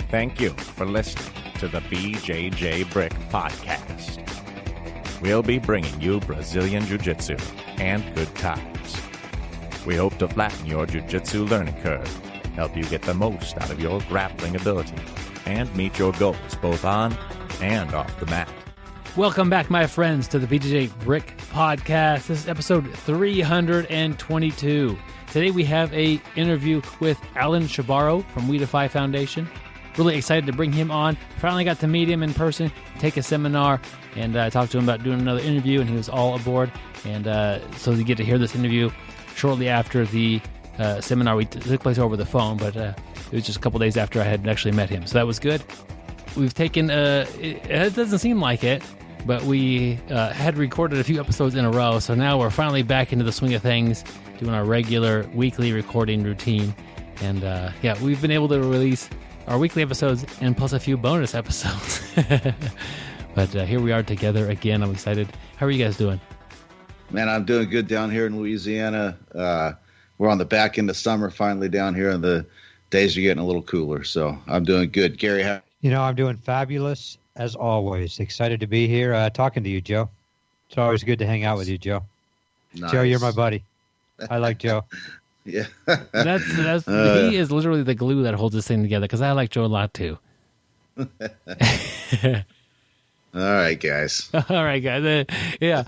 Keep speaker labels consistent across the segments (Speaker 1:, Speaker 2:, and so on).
Speaker 1: Thank you for listening to the BjjBrick Podcast. We'll be bringing you Brazilian Jiu-Jitsu and good times. We hope to flatten your Jiu-Jitsu learning curve, help you get the most out of your grappling ability, and meet your goals both on and off the mat.
Speaker 2: Welcome back, my friends, to the BjjBrick Podcast. This is episode 322. Today we have an interview with Alan Shebaro from We Defy Foundation. Really excited to bring him on. Finally got to meet him in person, take a seminar, and talk to him about doing another interview, and he was all aboard. And so you get to hear this interview shortly after the seminar. We took place over the phone, but it was just a couple days after I had actually met him. So that was good. We've taken, it doesn't seem like it, but we had recorded a few episodes in a row, so now we're finally back into the swing of things, doing our regular weekly recording routine. And yeah, we've been able to release our weekly episodes and plus a few bonus episodes. But here we are together again. I'm excited. How are you guys doing?
Speaker 3: Man, I'm doing good down here in Louisiana. We're on the back end of summer finally down here, and the days are getting a little cooler, so I'm doing good. Gary, how?
Speaker 4: I'm doing fabulous. As always, excited to be here talking to you, Joe. It's always good to hang out with you, Joe.
Speaker 3: Nice.
Speaker 4: Joe, you're my buddy. I like Joe.
Speaker 3: Yeah.
Speaker 2: He is literally the glue that holds this thing together, because I like Joe a lot, too.
Speaker 3: All right, guys.
Speaker 2: All right, guys. Yeah.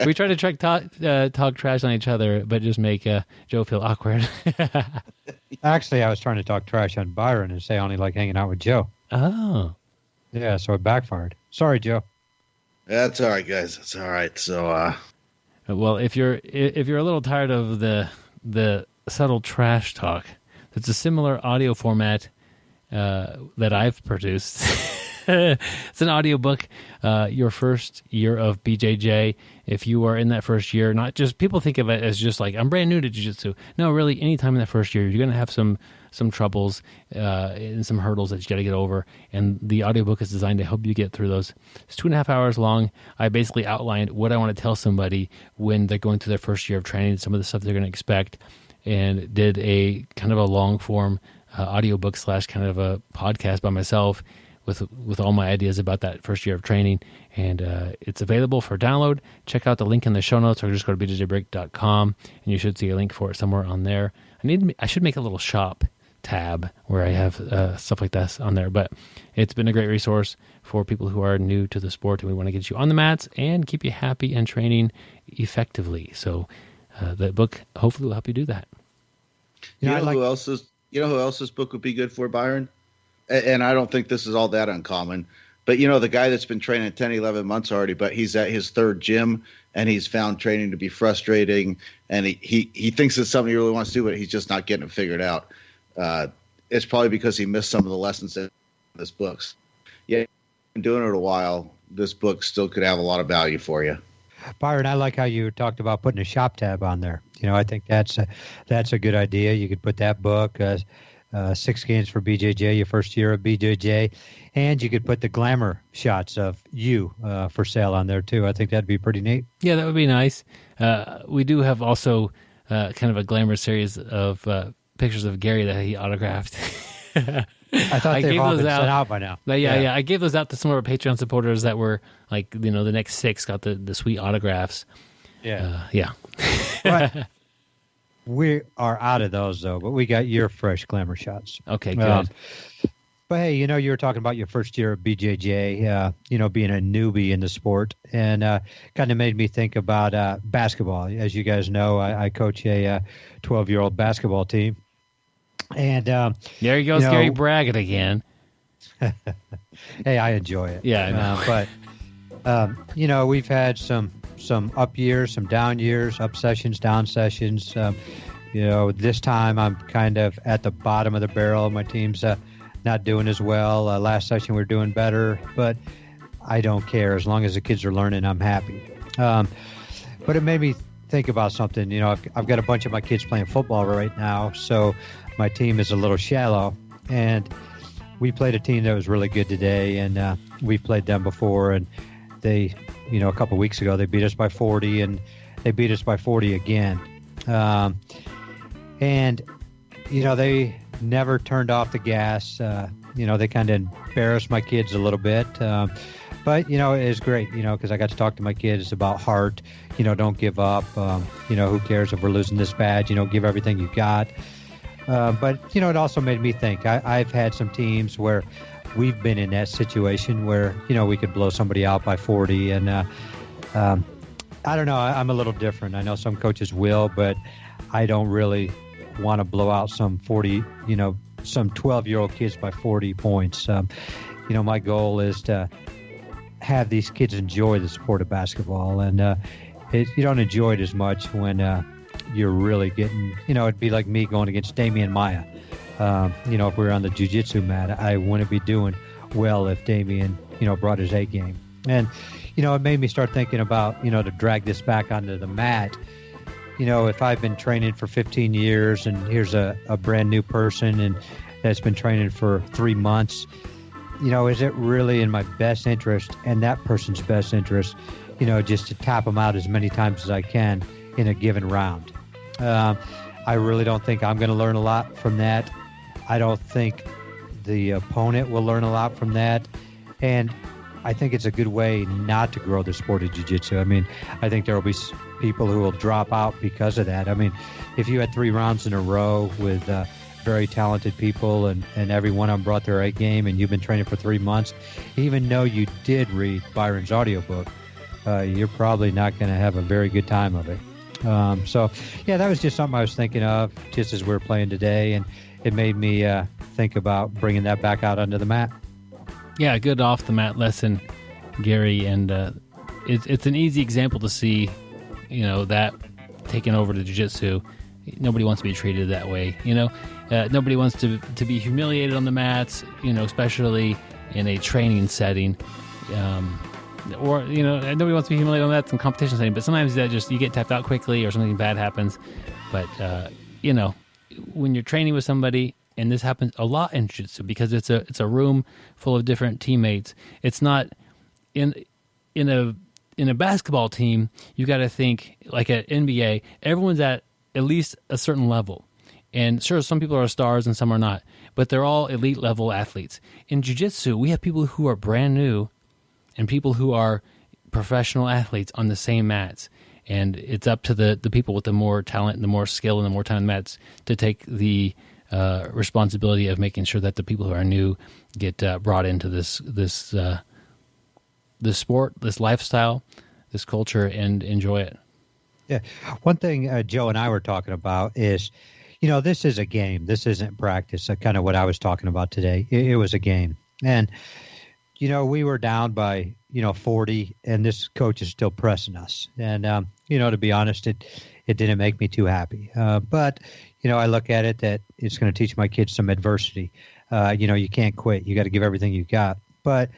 Speaker 2: We try to talk trash on each other, but just make Joe feel awkward.
Speaker 4: Actually, I was trying to talk trash on Byron and say I only like hanging out with Joe.
Speaker 2: Oh.
Speaker 4: Yeah, so it backfired. Sorry, Joe.
Speaker 3: That's all right, guys. That's all right. So,
Speaker 2: well, if you're a little tired of the subtle trash talk, it's a similar audio format that I've produced. It's an audiobook, your first year of BJJ. If you are in that first year, not just people think of it as just like, I'm brand new to Jiu-Jitsu. No, really, anytime in that first year, you're going to have some troubles and some hurdles that you got to get over. And the audiobook is designed to help you get through those. It's 2.5 hours long. I basically outlined what I want to tell somebody when they're going through their first year of training, some of the stuff they're going to expect, and did a kind of a long form audiobook / kind of a podcast by myself with all my ideas about that first year of training. And it's available for download. Check out the link in the show notes, or just go to BjjBrick.com, and you should see a link for it somewhere on there. I should make a little shop tab where I have stuff like this on there. But it's been a great resource for people who are new to the sport, and we want to get you on the mats and keep you happy and training effectively. So the book hopefully will help you do that.
Speaker 3: You know who else this book would be good for, Byron? And I don't think this is all that uncommon, but the guy that's been training 10, 11 months already, but he's at his third gym, and he's found training to be frustrating, and he thinks it's something he really wants to do, but he's just not getting it figured out. It's probably because he missed some of the lessons in this book. Yeah, been doing it a while. This book still could have a lot of value for you.
Speaker 4: Byron, I like how you talked about putting a shop tab on there. I think that's a good idea. You could put that book, 6 games for BJJ, your first year of BJJ, and you could put the glamour shots of you for sale on there too. I think that'd be pretty neat.
Speaker 2: Yeah, that would be nice. We do have also kind of a glamour series of pictures of Gary that he autographed.
Speaker 4: I thought they've all been sent out by now.
Speaker 2: Yeah, I gave those out to some of our Patreon supporters that were like, the next 6 got the sweet autographs.
Speaker 4: Yeah. But we are out of those, though, but we got your fresh glamour shots.
Speaker 2: Okay, good.
Speaker 4: But hey, you were talking about your first year of BJJ, being a newbie in the sport, and kind of made me think about basketball. As you guys know, I coach a 12-year-old basketball team. And
Speaker 2: there he goes, Gary bragging again.
Speaker 4: Hey, I enjoy it.
Speaker 2: Yeah, I know.
Speaker 4: But we've had some up years, some down years, up sessions, down sessions. This time I'm kind of at the bottom of the barrel. My team's not doing as well. Last session we were doing better, but I don't care. As long as the kids are learning, I'm happy. But it made me think about something. I've got a bunch of my kids playing football right now, so my team is a little shallow, and we played a team that was really good today, and we've played them before, and they, a couple weeks ago, they beat us by 40, and they beat us by 40 again. And, they never turned off the gas. they kind of embarrassed my kids a little bit. But, it was great, because I got to talk to my kids about heart. Don't give up. Who cares if we're losing this badge? Give everything you got. But, it also made me think. I've had some teams where we've been in that situation where, we could blow somebody out by 40. And I don't know. I'm a little different. I know some coaches will, but I don't really want to blow out some 40, some 12-year-old kids by 40 points. My goal is to have these kids enjoy the sport of basketball, and you don't enjoy it as much when you're really getting, it'd be like me going against Damian Maya. If we were on the Jiu-Jitsu mat, I wouldn't be doing well if Damian, brought his A game. And, it made me start thinking about, to drag this back onto the mat. If I've been training for 15 years and here's a brand new person and that's been training for 3 months, is it really in my best interest and that person's best interest, just to tap them out as many times as I can in a given round? I really don't think I'm going to learn a lot from that. I don't think the opponent will learn a lot from that. And I think it's a good way not to grow the sport of jiu-jitsu. I mean, I think there will be people who will drop out because of that. I mean, if you had 3 rounds in a row with very talented people and every one of them brought their A game and you've been training for 3 months, even though you did read Byron's audiobook, you're probably not going to have a very good time of it. That was just something I was thinking of just as we were playing today, and it made me think about bringing that back out onto the mat.
Speaker 2: Yeah, good off-the-mat lesson, Gary, and it's an easy example to see, that taking over to jiu-jitsu. Nobody wants to be treated that way, Nobody wants to be humiliated on the mats, especially in a training setting. Or, nobody wants to be humiliated on that in competition setting, but sometimes that you get tapped out quickly or something bad happens. But, when you're training with somebody, and this happens a lot in jiu-jitsu because it's a room full of different teammates. It's not in a basketball team. You got to think like at NBA. Everyone's at least a certain level, and sure, some people are stars and some are not, but they're all elite level athletes. In jiu-jitsu, we have people who are brand new and people who are professional athletes on the same mats. And it's up to the people with the more talent and the more skill and the more time on the mats to take the responsibility of making sure that the people who are new get brought into this sport, this lifestyle, this culture, and enjoy it.
Speaker 4: Yeah. One thing Joe and I were talking about is, this is a game. This isn't practice. Kind of what I was talking about today. It was a game. And, we were down by, 40, and this coach is still pressing us. And, to be honest, it didn't make me too happy. But, I look at it that it's going to teach my kids some adversity. You can't quit. You got to give everything you got. But,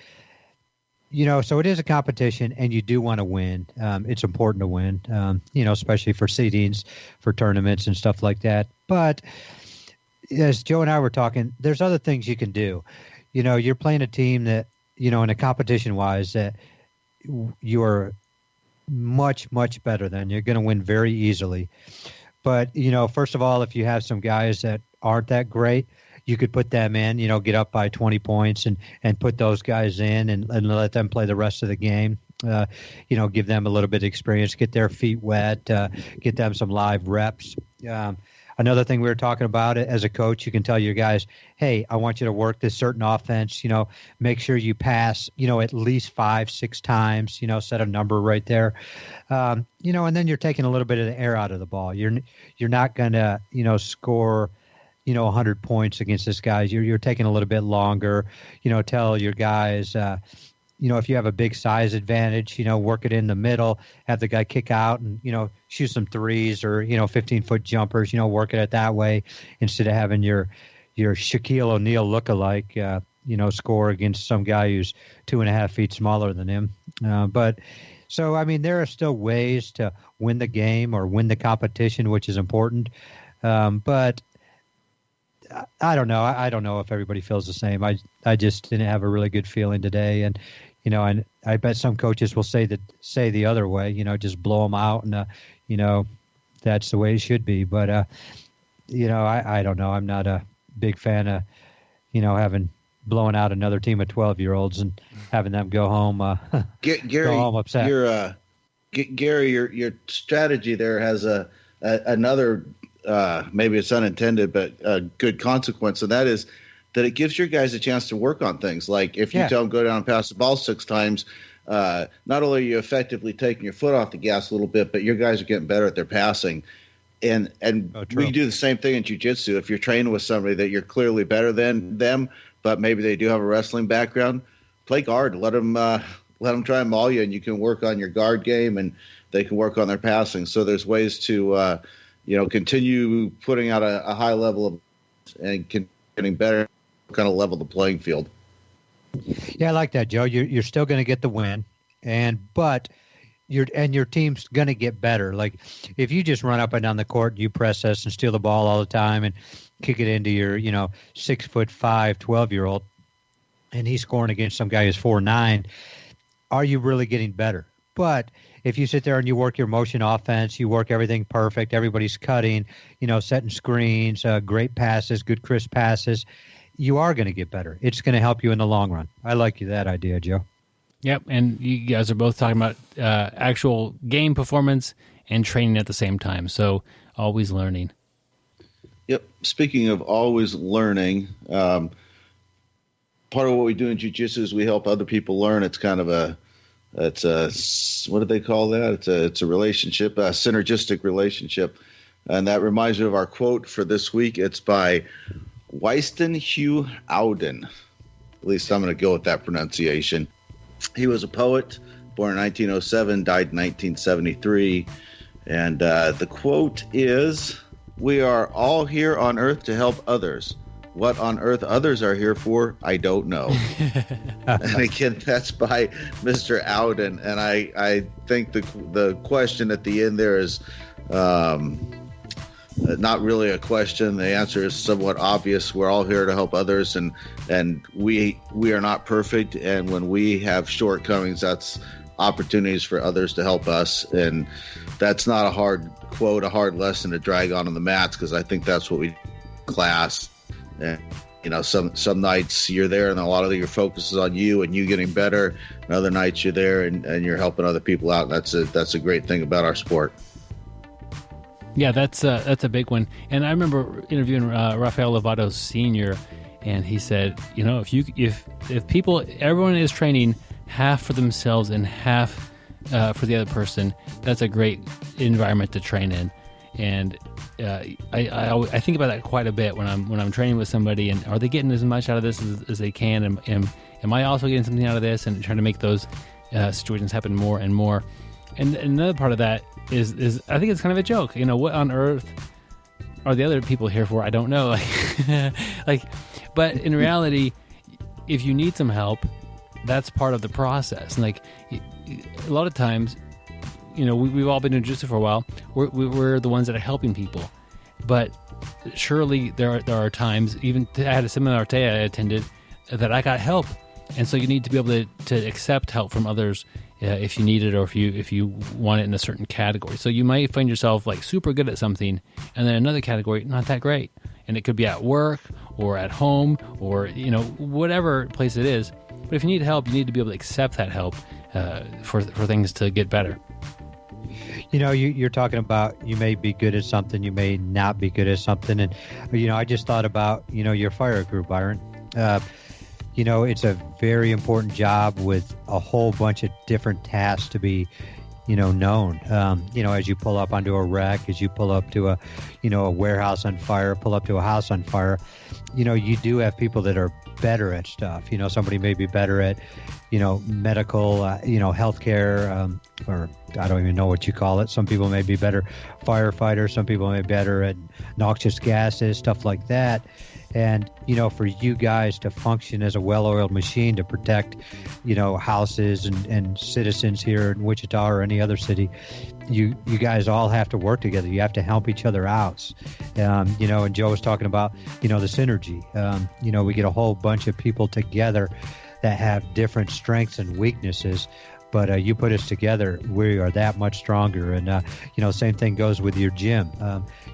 Speaker 4: so it is a competition, and you do want to win. It's important to win, especially for seedings, for tournaments and stuff like that. But as Joe and I were talking, there's other things you can do. You're playing a team that, in a competition-wise, that you're much, much better than. You're going to win very easily. But, first of all, if you have some guys that aren't that great, you could put them in, get up by 20 points and put those guys in and let them play the rest of the game. Give them a little bit of experience, get their feet wet, get them some live reps. Another thing we were talking about, as a coach, you can tell your guys, hey, I want you to work this certain offense, make sure you pass, at least 5-6 times, set a number right there. And then you're taking a little bit of the air out of the ball. You're not going to, score, 100 points against this guy. You're taking a little bit longer, tell your guys, if you have a big size advantage, work it in the middle, have the guy kick out and, shoot some threes or, 15-foot jumpers, work it that way instead of having your Shaquille O'Neal lookalike, score against some guy who's 2.5 feet smaller than him. There are still ways to win the game or win the competition, which is important. But I don't know. I don't know if everybody feels the same. I just didn't have a really good feeling today. And, and I bet some coaches will say the other way, just blow them out. And, that's the way it should be. But, I don't know. I'm not a big fan of, having blowing out another team of 12-year-olds and having them go home,
Speaker 3: Gary,
Speaker 4: go home upset.
Speaker 3: Gary, your strategy there has another, maybe it's unintended, but a good consequence, and that is that it gives your guys a chance to work on things. Like if you tell them go down and pass the ball 6 times, not only are you effectively taking your foot off the gas a little bit, but your guys are getting better at their passing. And we do the same thing in jiu-jitsu. If you're training with somebody that you're clearly better than them, but maybe they do have a wrestling background, play guard. Let them try and maul you, and you can work on your guard game, and they can work on their passing. So there's ways to continue putting out a high level of and getting better, kind of level the playing field.
Speaker 4: Yeah, I like that, Joe. You're still going to get the win, but your team's going to get better. Like if you just run up and down the court, you press us and steal the ball all the time and kick it into your 6'5", 12-year-old, and he's scoring against some guy who's 4'9", are you really getting better? But if you sit there and you work your motion offense, you work everything perfect, everybody's cutting, setting screens, great passes, good crisp passes, you are going to get better. It's going to help you in the long run. I like that idea, Joe.
Speaker 2: Yep, and you guys are both talking about actual game performance and training at the same time, so always learning.
Speaker 3: Yep. Speaking of always learning, part of what we do in jiu-jitsu is we help other people learn. It's kind of what do they call that? It's a relationship, a synergistic relationship. And that reminds me of our quote for this week. It's by Weiston Hugh Auden. At least I'm going to go with that pronunciation. He was a poet, born in 1907, died in 1973. And the quote is, "We are all here on earth to help others. What on earth others are here for, I don't know." And again, that's by Mr. Auden. And I think the question at the end there is not really a question. The answer is somewhat obvious. We're all here to help others, and we are not perfect. And when we have shortcomings, that's opportunities for others to help us. And that's not a hard quote, a hard lesson to drag on the mats, because I think that's what we do in class. And some nights you're there and a lot of your focus is on you and you getting better, and other nights you're there and you're helping other people out. That's a great thing about our sport.
Speaker 2: Yeah, that's a big one. And I remember interviewing Rafael Lovato Sr., and he said, if people, everyone is training half for themselves and half for the other person, that's a great environment to train in. And I think about that quite a bit when I'm training with somebody, and are they getting as much out of this as they can? And am I also getting something out of this? And trying to make those situations happen more and more. And another part of that is I think it's kind of a joke. What on earth are the other people here for? I don't know. But in reality, if you need some help, that's part of the process. And a lot of times, we've all been in jiu-jitsu for a while. We're the ones that are helping people. But surely there are times, even I had a seminar today I attended, that I got help. And so you need to be able to accept help from others if you need it, or if you want it in a certain category. So you might find yourself super good at something, and then another category not that great. And it could be at work or at home or whatever place it is. But if you need help, you need to be able to accept that help for things to get better.
Speaker 4: You're talking about you may be good at something, you may not be good at something. And, I just thought about, your fire group, Byron. It's a very important job with a whole bunch of different tasks to be, known. As you pull up onto a wreck, as you pull up to a warehouse on fire, pull up to a house on fire, you do have people that are better at stuff. Somebody may be better at, medical, healthcare, or I don't even know what you call it. Some people may be better firefighters. Some people may be better at noxious gases, stuff like that. And, for you guys to function as a well-oiled machine to protect, houses and citizens here in Wichita or any other city, you guys all have to work together. You have to help each other out. And Joe was talking about, the synergy. We get a whole bunch of people together that have different strengths and weaknesses, But you put us together, we are that much stronger. And, same thing goes with your gym.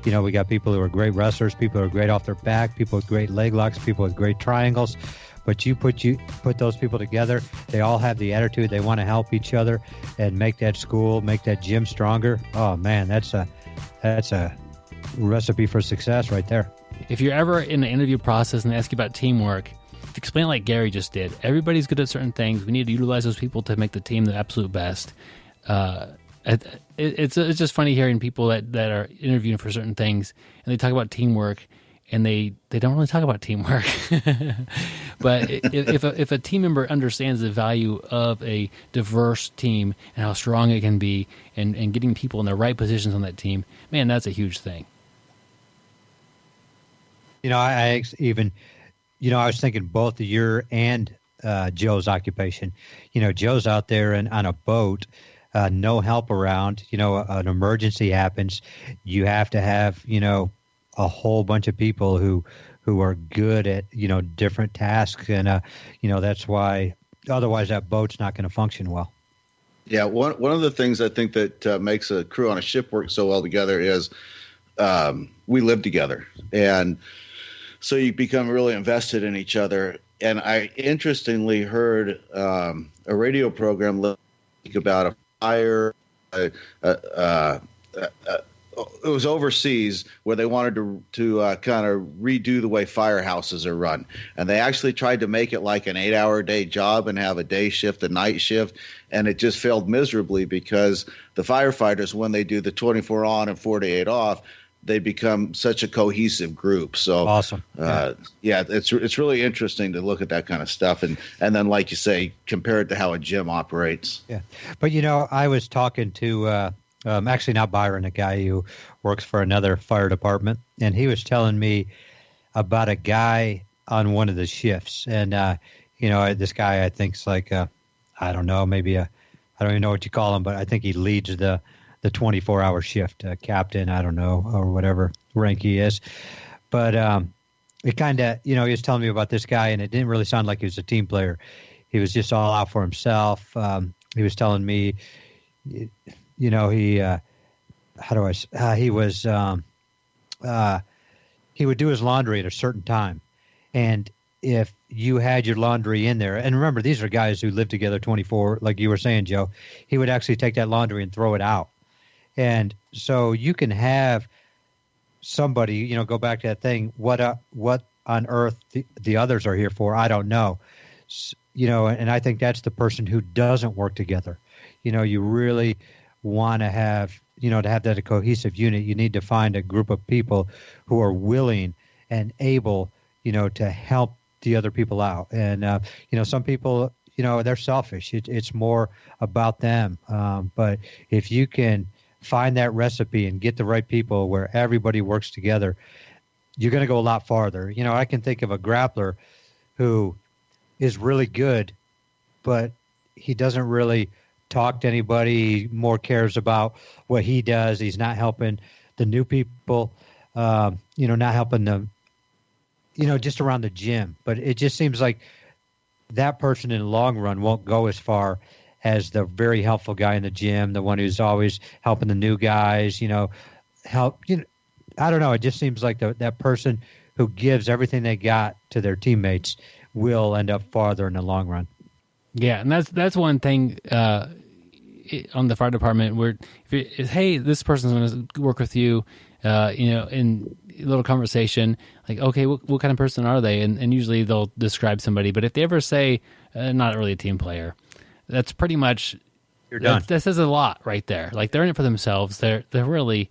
Speaker 4: We got people who are great wrestlers, people who are great off their back, people with great leg locks, people with great triangles. But you put those people together, they all have the attitude, they want to help each other and make that school, make that gym stronger. Oh, man, that's a recipe for success right there.
Speaker 2: If you're ever in the interview process and they ask you about teamwork, explain it like Gary just did. Everybody's good at certain things. We need to utilize those people to make the team the absolute best. It's just funny hearing people that are interviewing for certain things and they talk about teamwork and they don't really talk about teamwork. But if a team member understands the value of a diverse team and how strong it can be and getting people in the right positions on that team, man, that's a huge thing.
Speaker 4: I was thinking both of your and Joe's occupation. Joe's out there on a boat, no help around. An emergency happens. You have to have, a whole bunch of people who are good at, different tasks. And, that's why otherwise that boat's not going to function well.
Speaker 3: Yeah, one of the things I think that makes a crew on a ship work so well together is we live together. And so you become really invested in each other. And I interestingly heard a radio program about a fire. It was overseas where they wanted to kind of redo the way firehouses are run. And they actually tried to make it like an 8-hour-a-day job and have a day shift, a night shift. And it just failed miserably because the firefighters, when they do the 24 on and 48 off, they become such a cohesive group. So
Speaker 4: awesome.
Speaker 3: It's really interesting to look at that kind of stuff. And then, like you say, compare it to how a gym operates.
Speaker 4: Yeah. But, I was talking to, actually not Byron, a guy who works for another fire department. And he was telling me about a guy on one of the shifts. And, this guy, I think is like, I don't know, maybe I don't even know what you call him, but I think he leads the 24-hour shift, captain, I don't know, or whatever rank he is. But it kind of, he was telling me about this guy, and it didn't really sound like he was a team player. He was just all out for himself. He was telling me, he would do his laundry at a certain time. And if you had your laundry in there, and remember, these are guys who live together 24, like you were saying, Joe, he would actually take that laundry and throw it out. And so you can have somebody, go back to that thing, what on earth the others are here for, I don't know. And I think that's the person who doesn't work together. You really want to have, to have that a cohesive unit, you need to find a group of people who are willing and able, to help the other people out. And, some people, they're selfish. It's more about them. But if you can find that recipe and get the right people where everybody works together, you're going to go a lot farther. I can think of a grappler who is really good, but he doesn't really talk to anybody. He more cares about what he does. He's not helping the new people, not helping them, just around the gym. But it just seems like that person in the long run won't go as far as the very helpful guy in the gym, the one who's always helping the new guys, help. I don't know. It just seems like that person who gives everything they got to their teammates will end up farther in the long run.
Speaker 2: Yeah, and that's one thing on the fire department where, hey, this person's going to work with you, in a little conversation, like, okay, what kind of person are they? And usually they'll describe somebody. But if they ever say, not really a team player, that's pretty much,
Speaker 4: you're done.
Speaker 2: That says a lot right there. Like, they're in it for themselves. They're really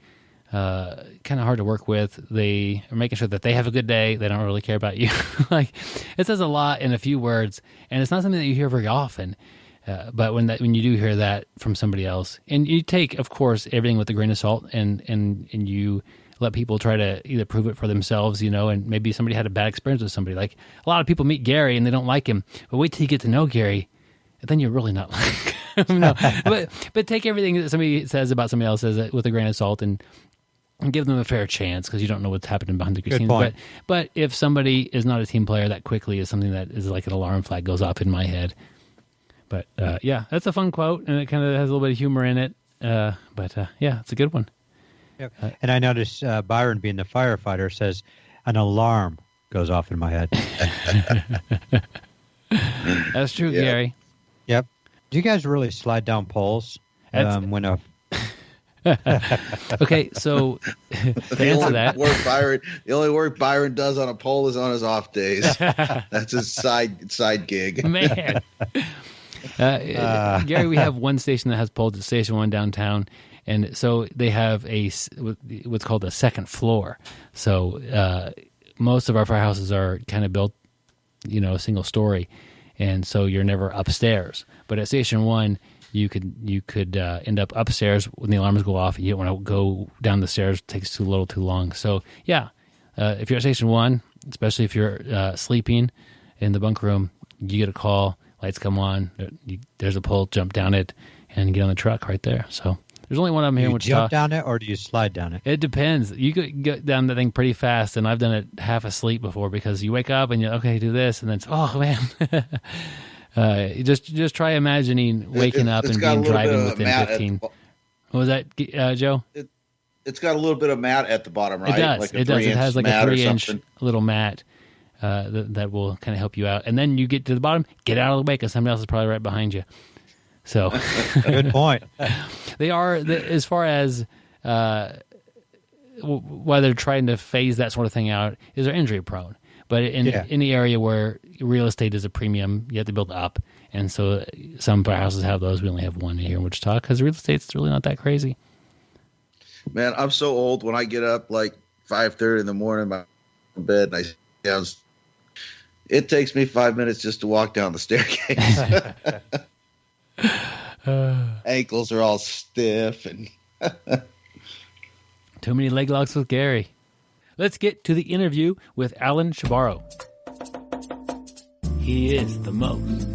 Speaker 2: kind of hard to work with. They are making sure that they have a good day. They don't really care about you. Like, it says a lot in a few words, and it's not something that you hear very often. But when you do hear that from somebody else, and you take, of course, everything with a grain of salt, and you let people try to either prove it for themselves, and maybe somebody had a bad experience with somebody. Like, a lot of people meet Gary and they don't like him, but wait till you get to know Gary, and then you're really not like him. No. But take everything that somebody says about somebody else with a grain of salt and give them a fair chance, because you don't know what's happening behind the scenes. But if somebody is not a team player, that quickly is something that is like an alarm flag goes off in my head. But yeah, that's a fun quote, and it kind of has a little bit of humor in it. But yeah, it's a good one.
Speaker 4: Yep. And I noticed Byron, being the firefighter, says an alarm goes off in my head.
Speaker 2: That's true, Gary.
Speaker 4: Yep. Do you guys really slide down poles when a...
Speaker 2: Okay, so to answer that,
Speaker 3: the only work Byron does on a pole is on his off days. That's his side gig.
Speaker 2: Man. Gary, we have one station that has poles at Station 1 downtown, and so they have what's called a second floor. So most of our firehouses are kind of built, a single story, and so you're never upstairs. But at Station 1, you could end up upstairs when the alarms go off. You don't want to go down the stairs; it takes a little too long. So yeah, if you're at Station 1, especially if you're sleeping in the bunk room, you get a call. Lights come on. There's a pole. Jump down it and get on the truck right there. So there's only one of them here in Wichita.
Speaker 4: Do you jump down it or do you slide down it?
Speaker 2: It depends. You could get down that thing pretty fast, and I've done it half asleep before because you wake up and you're okay, do this, and then it's, oh man. Just try imagining waking up and being driving within 15. What was that, Joe?
Speaker 3: It's got a little bit of mat at the bottom, right?
Speaker 2: It does.
Speaker 3: Like
Speaker 2: it does. It has like a 3-inch little mat. That will kind of help you out. And then you get to the bottom, get out of the way because somebody else is probably right behind you. So,
Speaker 4: good point.
Speaker 2: They are, as far as why they're trying to phase that sort of thing out, is they're injury prone. But in any area where real estate is a premium, you have to build up. And so some firehouses have those. We only have one here in Wichita because real estate's really not that crazy.
Speaker 3: Man, I'm so old. When I get up like 5:30 in the morning, I'm in bed and it takes me 5 minutes just to walk down the staircase. Ankles are all stiff and
Speaker 2: too many leg locks with Gary. Let's get to the interview with Alan Shebaro. He is the most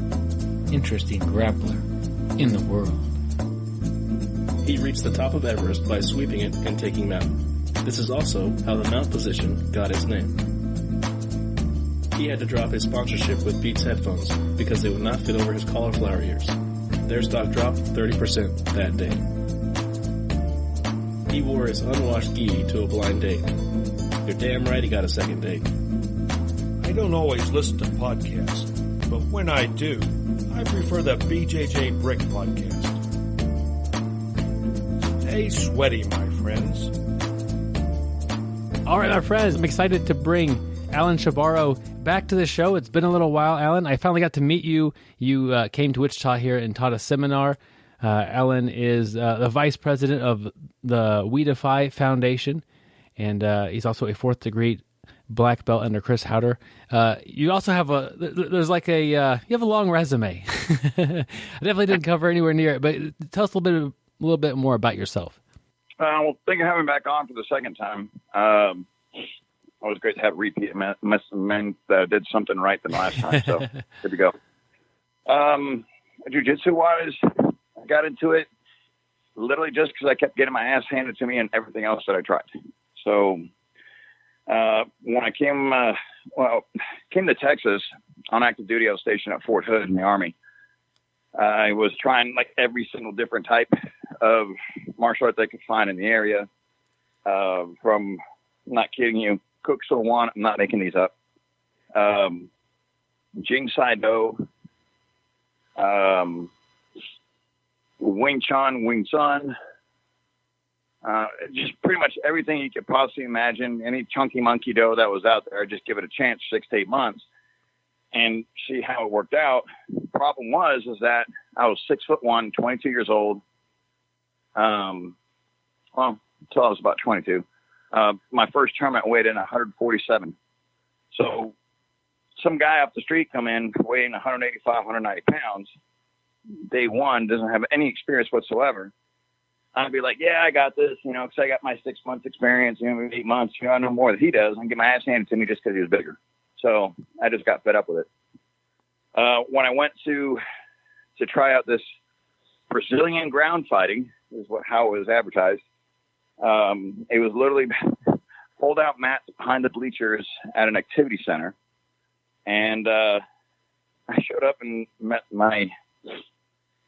Speaker 2: interesting grappler in the world.
Speaker 5: He reached the top of Everest by sweeping it and taking mount. This is also how the mount position got its name. He had to drop his sponsorship with Beats headphones because they would not fit over his cauliflower ears. Their stock dropped 30% that day. He wore his unwashed gi to a blind date. You're damn right he got a second date.
Speaker 6: I don't always listen to podcasts, but when I do, I prefer the BjjBrick Podcast. Stay sweaty, my friends.
Speaker 2: All right, my friends, I'm excited to bring Alan Shebaro back to the show. It's been a little while, Alan. I finally got to meet you. You came to Wichita here and taught a seminar. Alan is the vice president of the We Defy Foundation, and he's also a 4th degree black belt under Chris Haueter. You also have you have a long resume. I definitely didn't cover anywhere near it, but tell us a little bit more about yourself.
Speaker 7: Well, thank you for having me back on for the second time. Always great to have a repeat. It meant that I did something right the last time, so good to go. Jiu-Jitsu wise, I got into it literally just because I kept getting my ass handed to me and everything else that I tried. So when I came to Texas on active duty, I was stationed at Fort Hood in the Army. I was trying like every single different type of martial art they could find in the area. From, I'm not kidding you, Cook So Wan, I'm not making these up. Jing Sai Do, Wing Chun, Wing Sun, just pretty much everything you could possibly imagine. Any chunky monkey do that was out there, just give it a chance, 6 to 8 months, and see how it worked out. The problem was that I was 6'1", 22 years old. Until I was about 22. My first tournament weighed in 147. So some guy up the street come in weighing 185, 190 pounds. Day one, doesn't have any experience whatsoever. I'd be like, yeah, I got this, because I got my 6 months experience, 8 months, I know more than he does. And get my ass handed to me just because he was bigger. So I just got fed up with it. When I went to try out this Brazilian ground fighting, is how it was advertised. It was literally pulled out mats behind the bleachers at an activity center. And I showed up and met my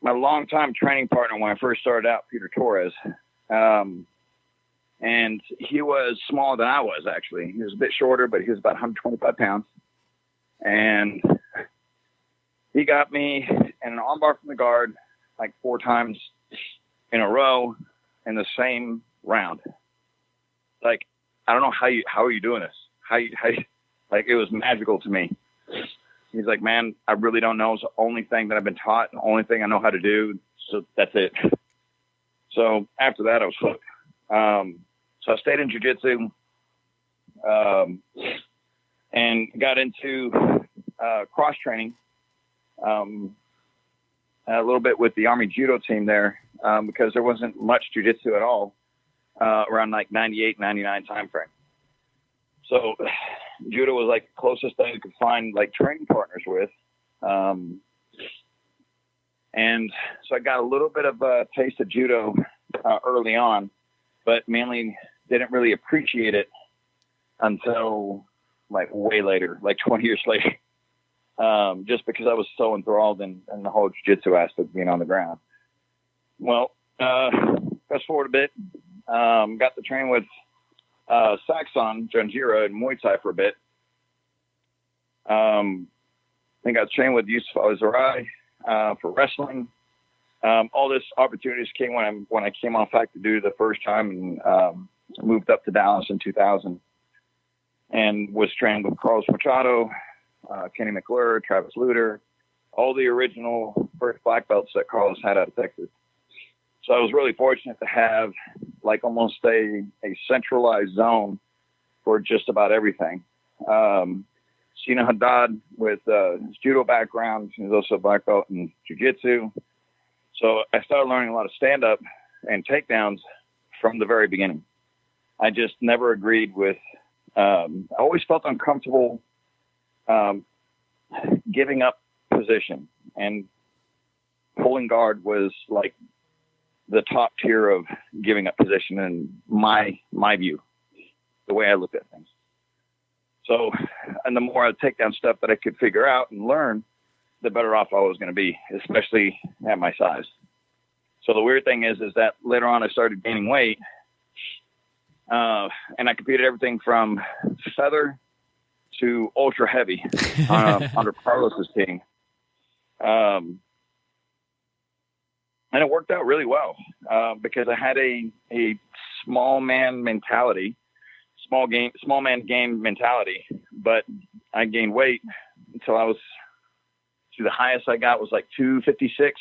Speaker 7: my longtime training partner when I first started out, Peter Torres. And he was smaller than I was, actually. He was a bit shorter, but he was about 125 pounds. And he got me in an armbar from the guard like 4 times in a row in the same round. Like, I don't know how are you doing this? How you, like, it was magical to me. He's like, man, I really don't know. It's the only thing that I've been taught, the only thing I know how to do. So that's it. So after that, I was hooked. So I stayed in jiu-jitsu, and got into cross training a little bit with the Army judo team there, because there wasn't much jiu-jitsu at all around like 98, 99 time frame. So judo was like the closest thing you could find like training partners with. And so I got a little bit of a taste of judo early on, but mainly didn't really appreciate it until like way later, like 20 years later, just because I was so enthralled in the whole jiu-jitsu aspect being on the ground. Well, fast forward a bit, got to train with Saxon Janjira in Muay Thai for a bit. I think I trained with Yusuf Al-Zarai for wrestling. All this opportunities came when I came off active duty the first time, and moved up to Dallas in 2000, and was trained with Carlos Machado, Kenny McClure, Travis Luter, all the original first black belts that Carlos had out of Texas. So I was really fortunate to have like almost a centralized zone for just about everything. Sina Haddad with his judo background, he's also a black belt in jiu-jitsu. So I started learning a lot of stand-up and takedowns from the very beginning. I just never agreed with, I always felt uncomfortable giving up position, and pulling guard was like the top tier of giving up position in my view, the way I looked at things. So, and the more takedown stuff that I could figure out and learn, the better off I was going to be, especially at my size. So the weird thing is that later on I started gaining weight, and I competed everything from feather to ultra heavy under Carlos's team. And it worked out really well, because I had a small man mentality, small man game mentality, but I gained weight until I was, the highest I got was like 256,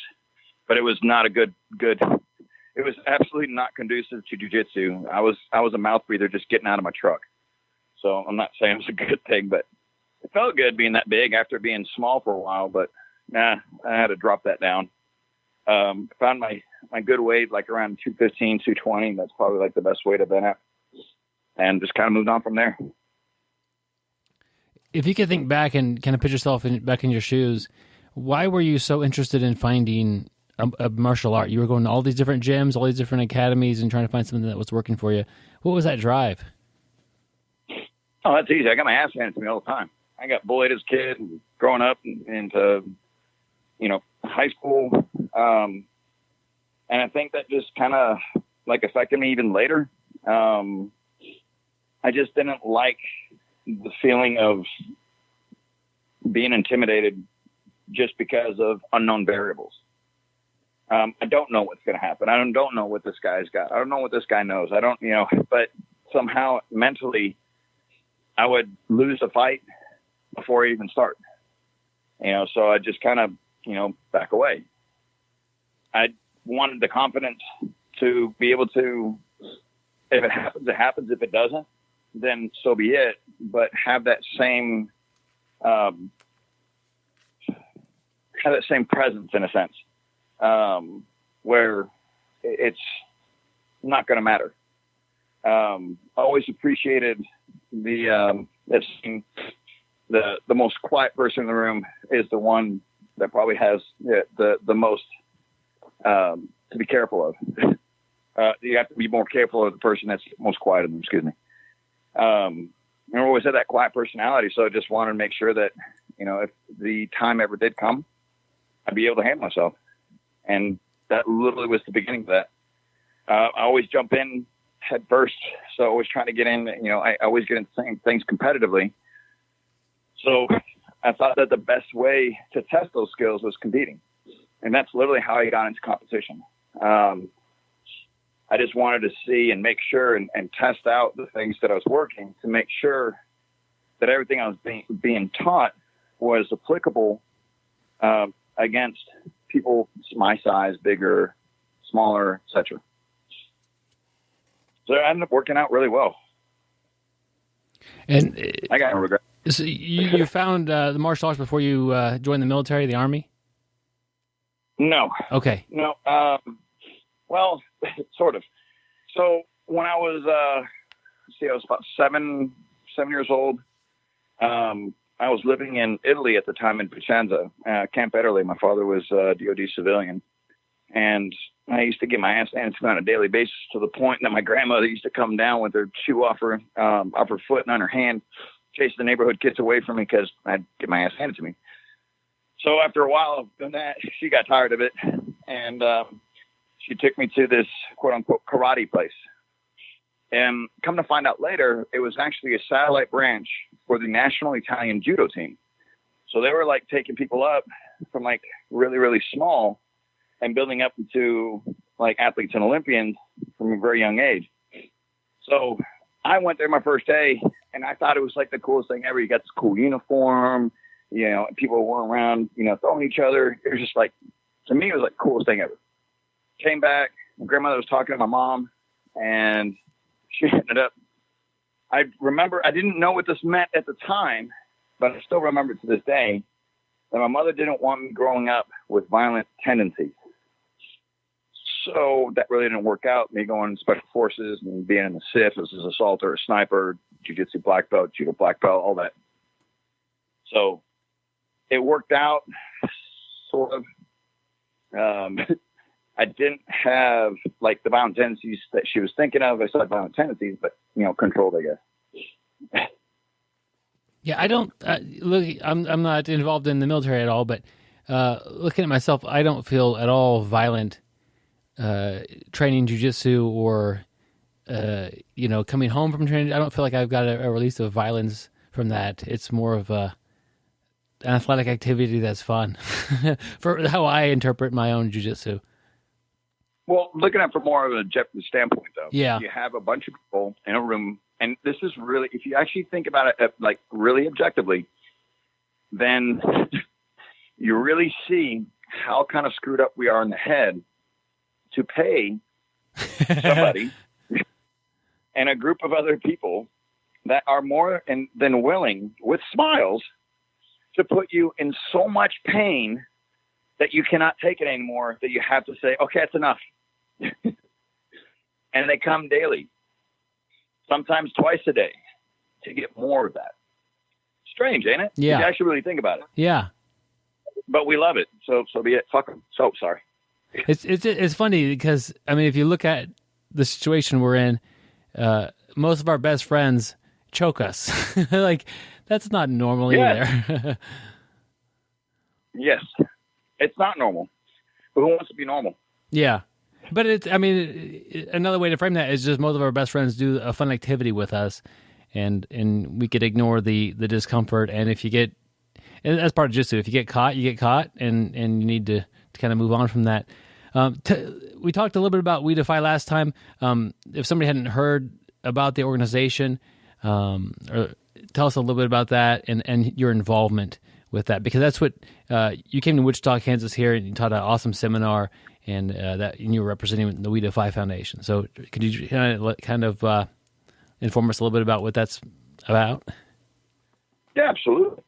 Speaker 7: but it was not a good, it was absolutely not conducive to jiu-jitsu. I was a mouth breather just getting out of my truck. So I'm not saying it was a good thing, but it felt good being that big after being small for a while, but I had to drop that down. Found my good weight, like around 215, 220. That's probably like the best weight I've been at, and just kind of moved on from there.
Speaker 2: If you could think back and kind of put yourself back in your shoes, why were you so interested in finding a martial art? You were going to all these different gyms, all these different academies, and trying to find something that was working for you. What was that drive?
Speaker 7: Oh, that's easy. I got my ass handed to me all the time. I got bullied as a kid, and growing up into, high school. And I think that just kind of like affected me even later. I just didn't like the feeling of being intimidated just because of unknown variables. I don't know what's going to happen. I don't know what this guy's got. I don't know what this guy knows. I don't, but somehow mentally I would lose a fight before I even start, so I just kind of, back away. I wanted the confidence to be able to, if it happens, it happens. If it doesn't, then so be it. But have that same presence in a sense, where it's not going to matter. I always appreciated the most quiet person in the room is the one that probably has the most to be careful of. You have to be more careful of the person that's most quiet in them. Excuse me. I always had that quiet personality, so I just wanted to make sure that if the time ever did come, I'd be able to handle myself. And that literally was the beginning of that. I always jump in head first. So always trying to get in, I always get into saying things competitively. So I thought that the best way to test those skills was competing. And that's literally how I got into competition. I just wanted to see and make sure and test out the things that I was working to make sure that everything I was being taught was applicable against people my size, bigger, smaller, etc. So I ended up working out really well.
Speaker 2: And
Speaker 7: I got no regret.
Speaker 2: So you found the martial arts before you joined the military, the Army?
Speaker 7: No.
Speaker 2: Okay.
Speaker 7: No. Well, sort of. So when I was, I was about seven years old. I was living in Italy at the time in Piacenza, Camp Italy. My father was a DOD civilian. And I used to get my ass handed to me on a daily basis to the point that my grandmother used to come down with her shoe off her foot and on her hand, chase the neighborhood kids away from me because I'd get my ass handed to me. So after a while of doing that, she got tired of it. And she took me to this quote unquote karate place. And come to find out later, it was actually a satellite branch for the National Italian Judo team. So they were like taking people up from like really, really small and building up into like athletes and Olympians from a very young age. So I went there my first day and I thought it was like the coolest thing ever. You got this cool uniform, people were around, throwing each other. It was just like, to me, it was like the coolest thing ever. Came back, my grandmother was talking to my mom and she ended up, I remember, I didn't know what this meant at the time, but I still remember to this day that my mother didn't want me growing up with violent tendencies. So that really didn't work out. Me going to special forces and being in the SIF as an assaulter, a sniper, jiu-jitsu black belt, judo black belt, all that. So it worked out sort of. I didn't have like the violent tendencies that she was thinking of. I still had violent tendencies, but controlled, I guess.
Speaker 2: Yeah, I don't look. I'm not involved in the military at all, but looking at myself, I don't feel at all violent. Training jiu-jitsu or, coming home from training, I don't feel like I've got a release of violence from that. It's more of an athletic activity that's fun for how I interpret my own jiu-jitsu.
Speaker 7: Well, looking at it from more of an objective standpoint, though,
Speaker 2: yeah,
Speaker 7: you have a bunch of people in a room, and this is really, if you actually think about it like really objectively, then you really see how kind of screwed up we are in the head to pay somebody and a group of other people that are more than willing with smiles to put you in so much pain that you cannot take it anymore, that you have to say, okay, it's enough. And they come daily, sometimes twice a day, to get more of that. Strange, ain't it?
Speaker 2: Yeah.
Speaker 7: You actually really think about it.
Speaker 2: Yeah.
Speaker 7: But we love it. So be it. Fuck them. So sorry.
Speaker 2: It's funny because, I mean, if you look at the situation we're in, most of our best friends choke us. Like, that's not normal either.
Speaker 7: Yes. It's not normal. But who wants to be normal?
Speaker 2: Yeah. But another way to frame that is just most of our best friends do a fun activity with us, and we could ignore the discomfort. And if you get, and that's part of jiu-jitsu, if you get caught, you get caught, and you need to kind of move on from that. We talked a little bit about We Defy last time. If somebody hadn't heard about the organization, or tell us a little bit about that and your involvement with that, because that's what you came to Wichita, Kansas here, and you taught an awesome seminar, and you were representing the We Defy Foundation. So could you kind of inform us a little bit about what that's about?
Speaker 7: Yeah, absolutely.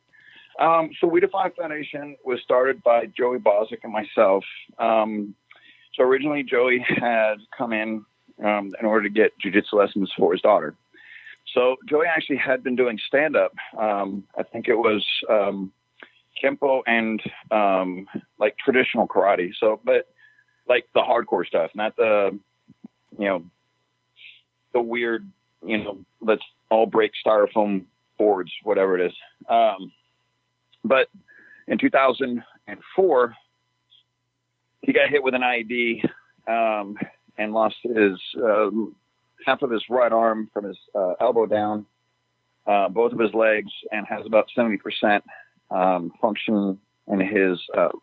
Speaker 7: So We Defy Foundation was started by Joey Bozik and myself. So originally Joey had come in order to get jiu-jitsu lessons for his daughter. So Joey actually had been doing stand-up. I think it was Kempo and like traditional karate. So, but like the hardcore stuff, not the weird, let's all break styrofoam boards, whatever it is. But in 2004, he got hit with an IED and lost his half of his right arm from his elbow down, both of his legs, and has about 70% function in his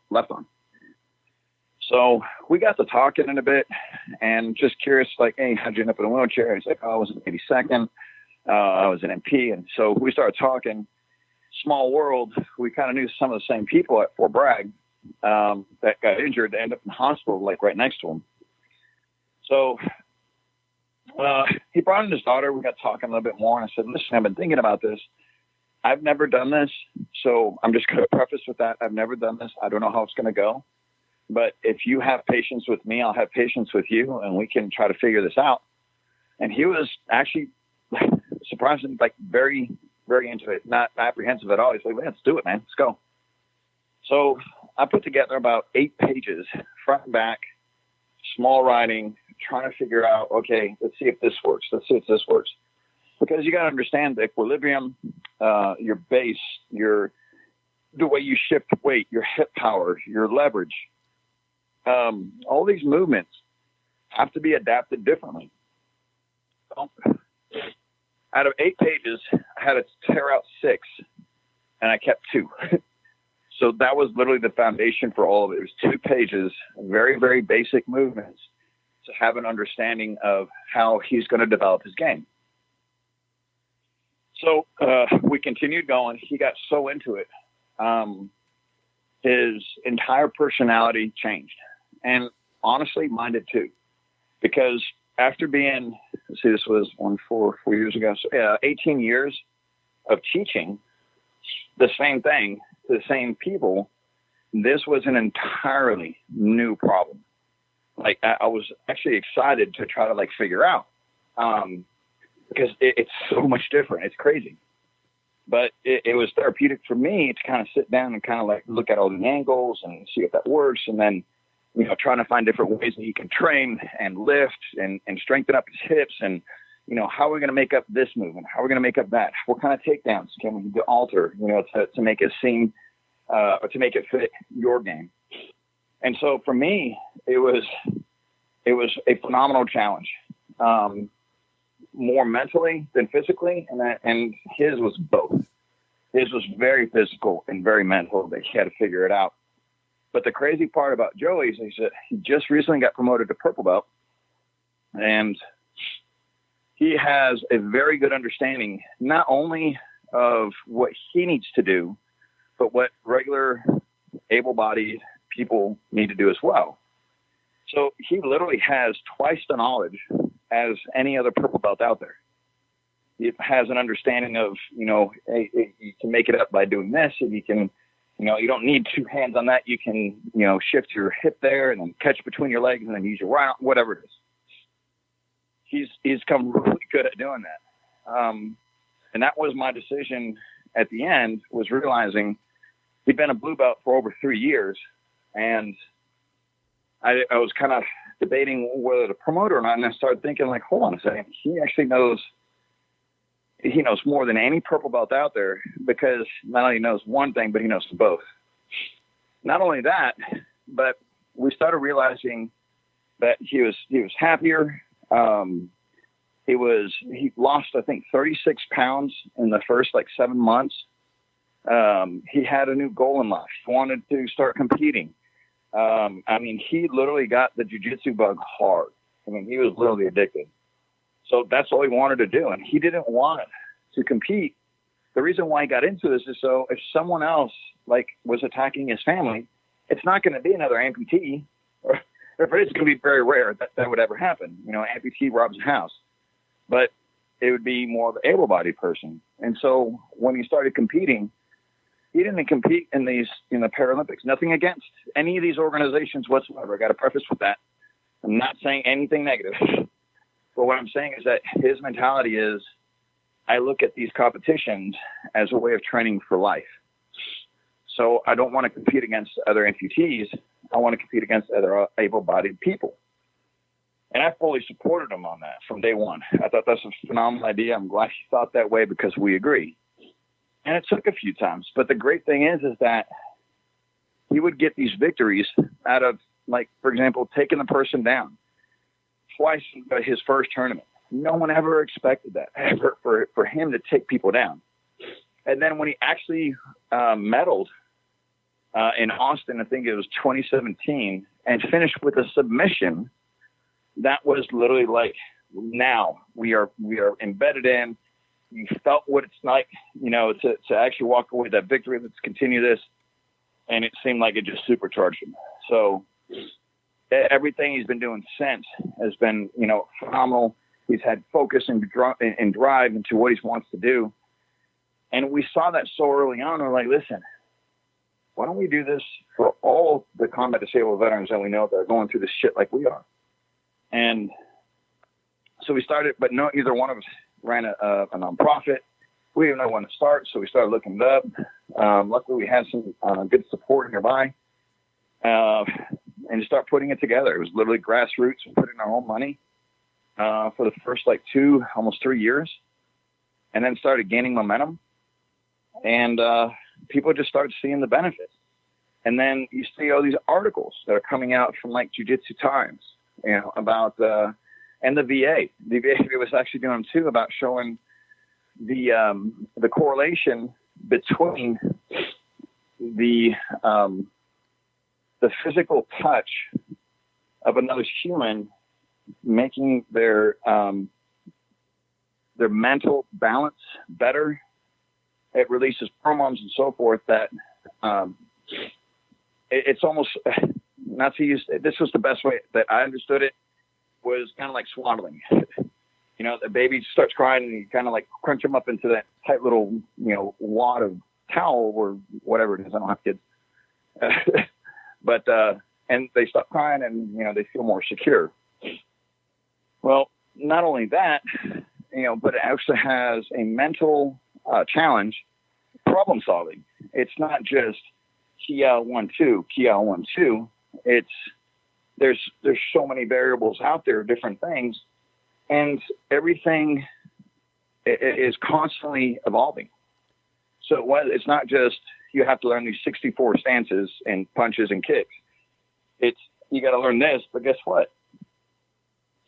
Speaker 7: left arm. So we got to talking in a bit, and just curious, like, hey, how'd you end up in a wheelchair? He's like, oh, I was an 82nd. I was an MP. And so we started talking. Small world. We kind of knew some of the same people at Fort Bragg that got injured. They ended up in the hospital, like right next to him. So he brought in his daughter. We got talking a little bit more. And I said, listen, I've been thinking about this. I've never done this. So I'm just going to preface with that. I've never done this. I don't know how it's going to go. But if you have patience with me, I'll have patience with you, and we can try to figure this out. And he was actually surprisingly, like, very, very into it, not apprehensive at all. He's like, let's do it, man. Let's go. So I put together about 8 pages, front and back, small writing, trying to figure out, okay, let's see if this works. Let's see if this works. Because you got to understand the equilibrium, your base, the way you shift weight, your hip power, your leverage. All these movements have to be adapted differently. So, out of 8 pages, I had to tear out 6, and I kept 2. So that was literally the foundation for all of it. It was 2 pages, very, very basic movements to have an understanding of how he's going to develop his game. So we continued going. He got so into it. His entire personality changed. And honestly, mine did too. Because after being, this was 4 years ago, so 18 years of teaching the same thing to the same people, this was an entirely new problem. Like, I was actually excited to try to, like, figure out, because it's so much different. It's crazy. But it was therapeutic for me to kind of sit down and kind of, like, look at all the angles and see if that works. And then, you know, trying to find different ways that you can train and lift and strengthen up his hips. And, you know, how are we going to make up this movement? How are we going to make up that? What kind of takedowns can we do, alter, you know, to make it seem, or to make it fit your game? And so for me, it was a phenomenal challenge, more mentally than physically. And his was both. His was very physical and very mental. That he had to figure it out. But the crazy part about Joey is he just recently got promoted to purple belt, and he has a very good understanding, not only of what he needs to do, but what regular able-bodied people need to do as well. So he literally has twice the knowledge as any other purple belt out there. He has an understanding of, you know, hey, you can make it up by doing this, and you can, you know, you don't need 2 hands on that. You can, you know, shift your hip there and then catch between your legs and then use your right arm, whatever it is. He's come really good at doing that. And that was my decision at the end, was realizing he'd been a blue belt for over 3 years. And I was kind of debating whether to promote or not. And I started thinking, like, hold on a second. He actually knows more than any purple belt out there, because not only knows one thing, but he knows both. Not only that, but we started realizing that he was happier. He lost, I think, 36 pounds in the first 7 months. He had a new goal in life. He wanted to start competing. I mean, he literally got the jiu-jitsu bug hard. I mean, he was literally addicted. So that's all he wanted to do. And he didn't want to compete. The reason why he got into this is so if someone else was attacking his family, it's not going to be another amputee, or if it is, going to be very rare that would ever happen. You know, amputee robs a house, but it would be more of an able-bodied person. And so when he started competing, he didn't compete in the Paralympics. Nothing against any of these organizations whatsoever. I got to preface with that. I'm not saying anything negative. But what I'm saying is that his mentality is, I look at these competitions as a way of training for life. So I don't want to compete against other amputees. I want to compete against other able-bodied people. And I fully supported him on that from day one. I thought that's a phenomenal idea. I'm glad he thought that way, because we agree. And it took a few times. But the great thing is that he would get these victories out of like, for example, taking the person down twice in his first tournament. No one ever expected that, ever, for him to take people down. And then when he actually medaled in Austin, I think it was 2017, and finished with a submission, that was literally like, now we are embedded in. You felt what it's like, to actually walk away with that victory. Let's continue this. And it seemed like it just supercharged him. So everything he's been doing since has been, phenomenal. He's had focus and drive into what he wants to do. And we saw that so early on. We're like, listen, why don't we do this for all the combat disabled veterans that we know that are going through this shit like we are? And so we started, but no, either one of us ran a nonprofit. We didn't know when to start, so we started looking it up. Luckily, we had some good support nearby, and just start putting it together. It was literally grassroots. We put in our own money for the first almost 3 years, and then started gaining momentum. And people just started seeing the benefits. And then you see all these articles that are coming out from like Jiu-Jitsu Times, about and the VA. The VA was actually doing them too, about showing the correlation between the physical touch of another human making their mental balance better. It releases hormones and so forth that it's almost, not to use, this was the best way that I understood it, was kind of like swaddling. The baby starts crying and you kind of like crunch them up into that tight little, wad of towel or whatever it is. I don't have kids. But, and they stop crying and, they feel more secure. Well, not only that, but it actually has a mental challenge, problem solving. It's not just Kia 1-2, Kia 1-2. There's so many variables out there, different things, and everything is constantly evolving. So it's not just you have to learn these 64 stances and punches and kicks. It's you got to learn this, but guess what?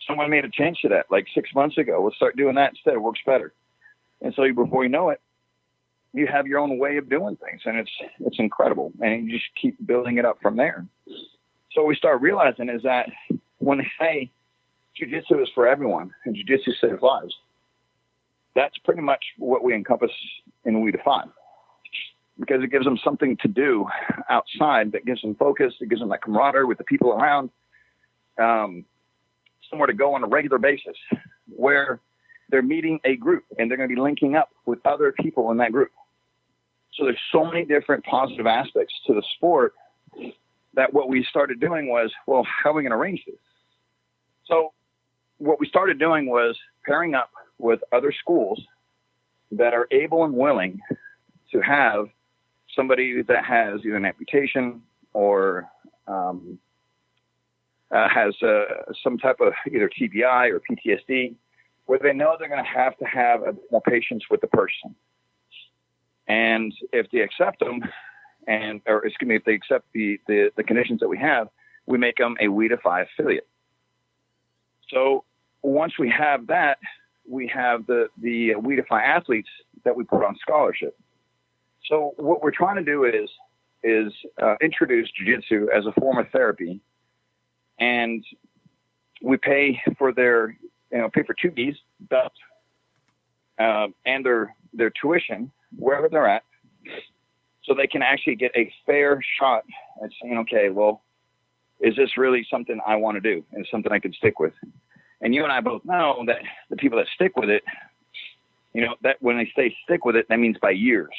Speaker 7: Someone made a change to that like 6 months ago. Let's start doing that instead. It works better. And so before you know it, you have your own way of doing things, and it's incredible. And you just keep building it up from there. So what we start realizing is that when they say Jiu-Jitsu is for everyone and Jiu-Jitsu saves lives, that's pretty much what we encompass in We Defy, because it gives them something to do outside that gives them focus. It gives them that camaraderie with the people around, somewhere to go on a regular basis where they're meeting a group and they're going to be linking up with other people in that group. So there's so many different positive aspects to the sport that what we started doing was, well, how are we going to arrange this? So what we started doing was pairing up with other schools that are able and willing to have somebody that has either an amputation or has some type of either TBI or PTSD, where they know they're going to have a bit more patience with the person. And if they accept them, if they accept the conditions that we have, we make them a We Defy affiliate. So once we have that, we have the We Defy athletes that we put on scholarship. So what we're trying to do is introduce jiu-jitsu as a form of therapy, and we pay for their pay for 2 Bs, belts, and their tuition wherever they're at, so they can actually get a fair shot at saying, okay, well, is this really something I want to do and something I could stick with? And you and I both know that the people that stick with it, that when they say stick with it, that means by years,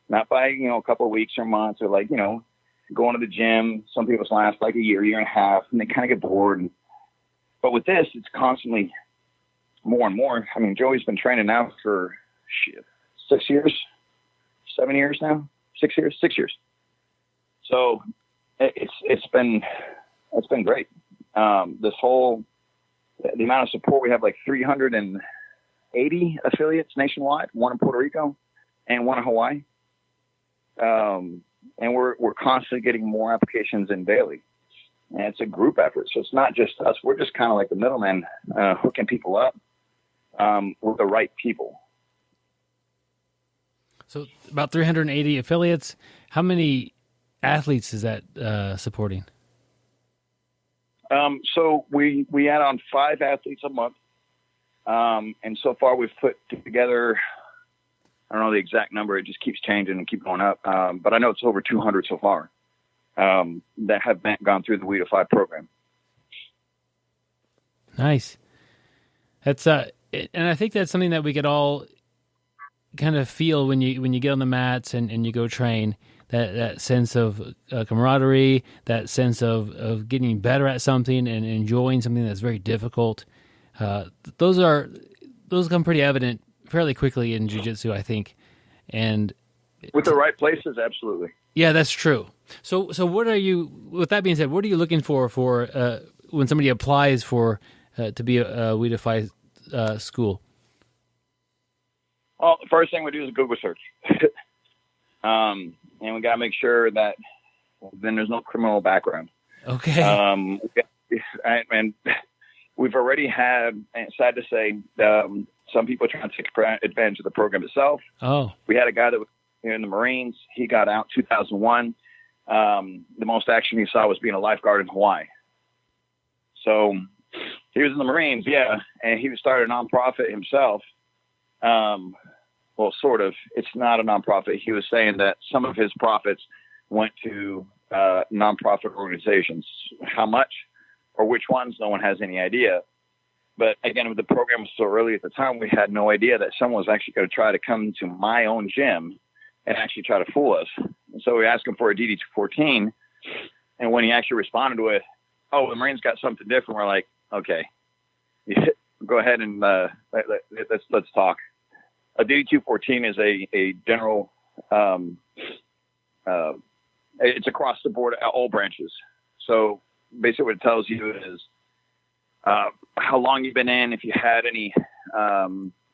Speaker 7: not by, a couple of weeks or months or going to the gym. Some people's last like a year and a half, and they kind of get bored. But with this, it's constantly more and more. I mean, Joey's been training now for 6 years, 7 years now, 6 years, 6 years. So it's been great. The amount of support we have, like 380 affiliates nationwide, one in Puerto Rico and one in Hawaii. And we're constantly getting more applications in daily. and it's a group effort. So it's not just us. We're just kind of like the middleman, hooking people up with the right people.
Speaker 2: So about 380 affiliates. How many athletes is that supporting?
Speaker 7: So we add on 5 athletes a month. And so far we've put together, I don't know the exact number. It just keeps changing and keep going up. But I know it's over 200 so far that have gone through the We Defy program.
Speaker 2: Nice. That's and I think that's something that we could all kind of feel when you get on the mats and you go train. That sense of camaraderie, that sense of getting better at something and enjoying something that's very difficult. Those come pretty evident fairly quickly in jiu-jitsu, I think. And
Speaker 7: with the right places, absolutely.
Speaker 2: Yeah, that's true. So what are you, with that being said, what are you looking for when somebody applies for to be a We Defy school?
Speaker 7: Well, the first thing we do is a Google search. And we got to make sure that then there's no criminal background.
Speaker 2: Okay.
Speaker 7: And we've already had, and sad to say, some people trying to take advantage of the program itself.
Speaker 2: Oh.
Speaker 7: We had a guy that was in the Marines. He got out 2001. The most action he saw was being a lifeguard in Hawaii. So he was in the Marines, yeah, and he started a nonprofit himself. Well, sort of. It's not a nonprofit. He was saying that some of his profits went to nonprofit organizations. How much or which ones, no one has any idea. But again, the program was so early at the time, we had no idea that someone was actually going to try to come to my own gym and actually try to fool us. And so we asked him for a DD-214. And when he actually responded with, "Oh, the Marines got something different," we're like, okay, go ahead and let's talk. A DD-214 is a general, it's across the board, all branches. So basically what it tells you is how long you've been in, if you had any,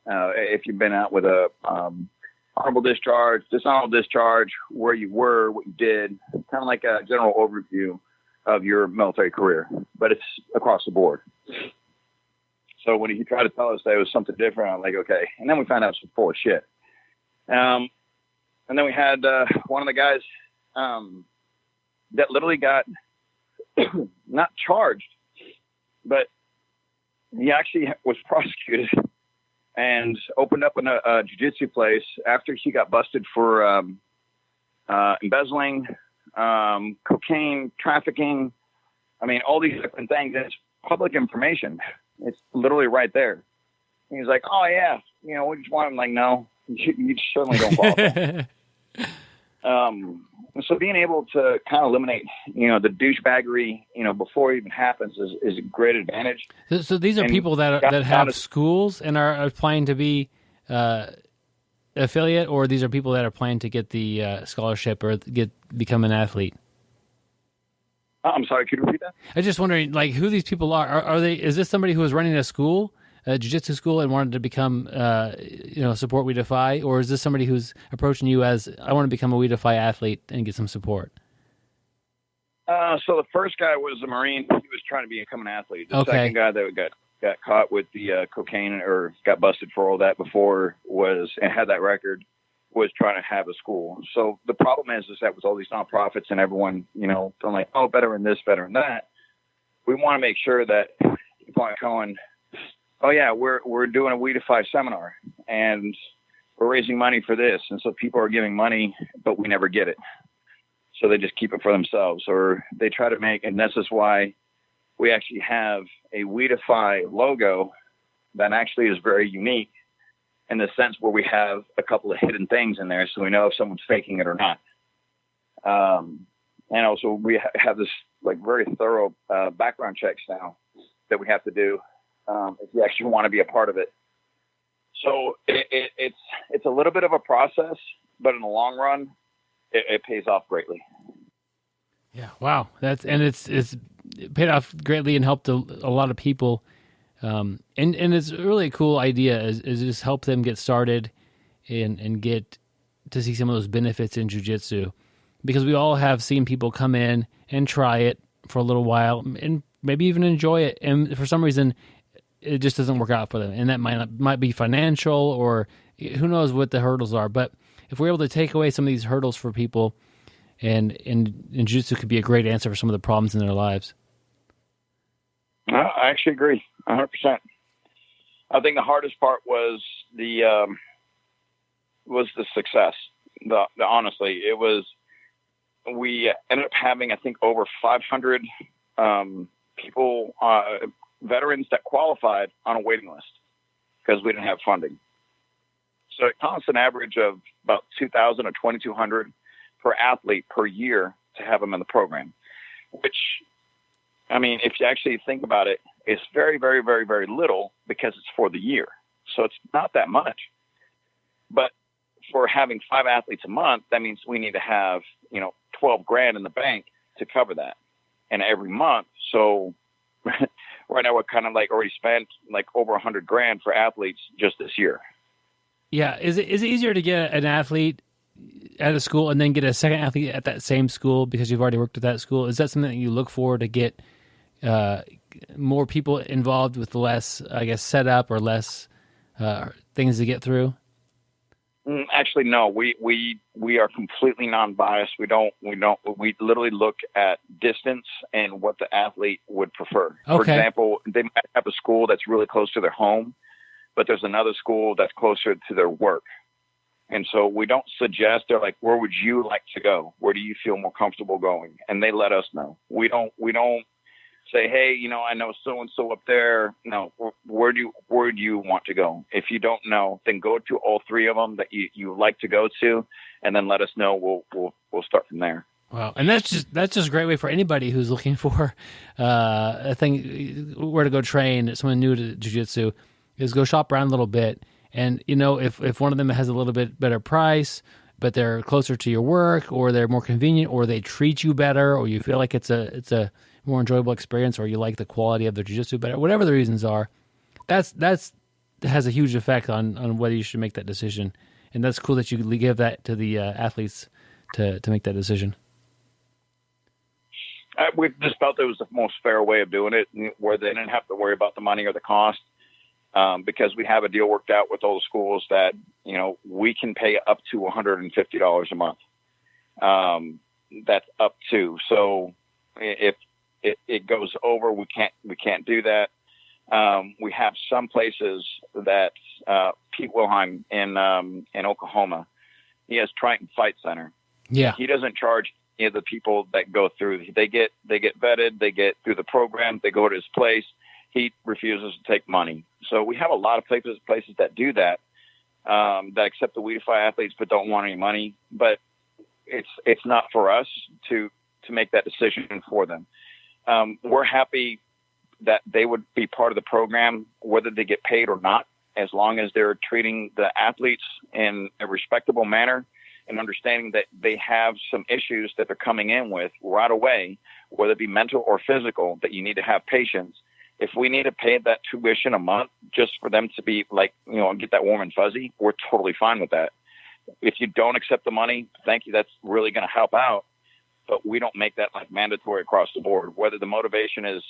Speaker 7: if you've been out with a honorable discharge, dishonorable discharge, where you were, what you did, kind of like a general overview of your military career, but it's across the board. So when he tried to tell us that it was something different, I'm like, okay. And then we found out it was full of shit. And then we had one of the guys that literally got not charged, but he actually was prosecuted and opened up a jiu-jitsu place after he got busted for embezzling, cocaine, trafficking. I mean, all these different things. It's public information. It's literally right there. And he's like, "Oh yeah, we just want him." Like, no, you certainly don't qualify. So being able to kind of eliminate, the douchebaggery, before it even happens is a great advantage.
Speaker 2: So these are people that have schools and are applying to be affiliate, or these are people that are planning to get the scholarship or become an athlete?
Speaker 7: I'm sorry, could you repeat that?
Speaker 2: I was just wondering, who these people are. Are they? Is this somebody who is running a school, a jiu-jitsu school, and wanted to become, support We Defy, or is this somebody who's approaching you as, I want to become a We Defy athlete and get some support?
Speaker 7: So the first guy was a Marine. He was trying to become an athlete. The second guy that got caught with the cocaine or got busted for all that before and had that record, was trying to have a school. So the problem is that with all these nonprofits and everyone, they're like, oh, better in this, better in that. We want to make sure that people aren't going, oh yeah, we're doing a We Defy seminar and we're raising money for this. And so people are giving money, but we never get it. So they just keep it for themselves, or they try to and this is why we actually have a We Defy logo that actually is very unique, in the sense where we have a couple of hidden things in there so we know if someone's faking it or not. And also we have this very thorough background checks now that we have to do if you actually want to be a part of it. So it's a little bit of a process, but in the long run, it pays off greatly.
Speaker 2: Yeah, wow. It's paid off greatly and helped a lot of people. And it's really a cool idea is just help them get started and get to see some of those benefits in jiu-jitsu, because we all have seen people come in and try it for a little while and maybe even enjoy it. And for some reason, it just doesn't work out for them. And that might be financial, or who knows what the hurdles are. But if we're able to take away some of these hurdles for people, and jiu-jitsu could be a great answer for some of the problems in their lives.
Speaker 7: I actually agree 100%. I think the hardest part was the success. Honestly, it was, we ended up having, I think, over 500 people, veterans that qualified on a waiting list because we didn't have funding. So it costs an average of about $2,000 or $2,200 per athlete per year to have them in the program, which, I mean, if you actually think about it, it's very, very, very, very little because it's for the year. So it's not that much. But for having 5 athletes a month, that means we need to have, $12,000 in the bank to cover that. And every month. So right now we're kind of like already spent like over $100,000 for athletes just this year.
Speaker 2: Yeah. Is it easier to get an athlete at a school and then get a second athlete at that same school because you've already worked at that school? Is that something that you look for to get more people involved with less, I guess, setup or less things to get through?
Speaker 7: Actually, no. We are completely non-biased. We literally look at distance and what the athlete would prefer.
Speaker 2: Okay.
Speaker 7: For example, they might have a school that's really close to their home, but there's another school that's closer to their work. And so we don't suggest, they're like, where would you like to go? Where do you feel more comfortable going? And they let us know. We don't say, hey, I know so-and-so up there. No, where do you want to go? If you don't know, then go to all 3 of them that you like to go to, and then let us know. We'll start from there.
Speaker 2: Wow. And that's just a great way for anybody who's looking for a thing, where to go train, someone new to jiu-jitsu, is go shop around a little bit. And, if one of them has a little bit better price, but they're closer to your work, or they're more convenient, or they treat you better, or you feel like it's a more enjoyable experience, or you like the quality of the jiu-jitsu better, whatever the reasons are, that has a huge effect on whether you should make that decision. And that's cool that you give that to the athletes to make that decision.
Speaker 7: We just felt it was the most fair way of doing it, where they didn't have to worry about the money or the cost. Because we have a deal worked out with all the schools that, we can pay up to $150 a month. That's up to. So if it goes over, we can't do that. We have some places that Pete Wilhelm in Oklahoma, he has Triton Fight Center.
Speaker 2: Yeah,
Speaker 7: he doesn't charge any of the people that go through. They get vetted. They get through the program. They go to his place. He refuses to take money. So we have a lot of places that do that, that accept the We Defy athletes but don't want any money. But it's not for us to make that decision for them. We're happy that they would be part of the program, whether they get paid or not, as long as they're treating the athletes in a respectable manner and understanding that they have some issues that they're coming in with right away, whether it be mental or physical, that you need to have patience. If we need to pay that tuition a month just for them to be like, get that warm and fuzzy, we're totally fine with that. If you don't accept the money, thank you. That's really going to help out. But we don't make that like mandatory across the board. Whether the motivation is,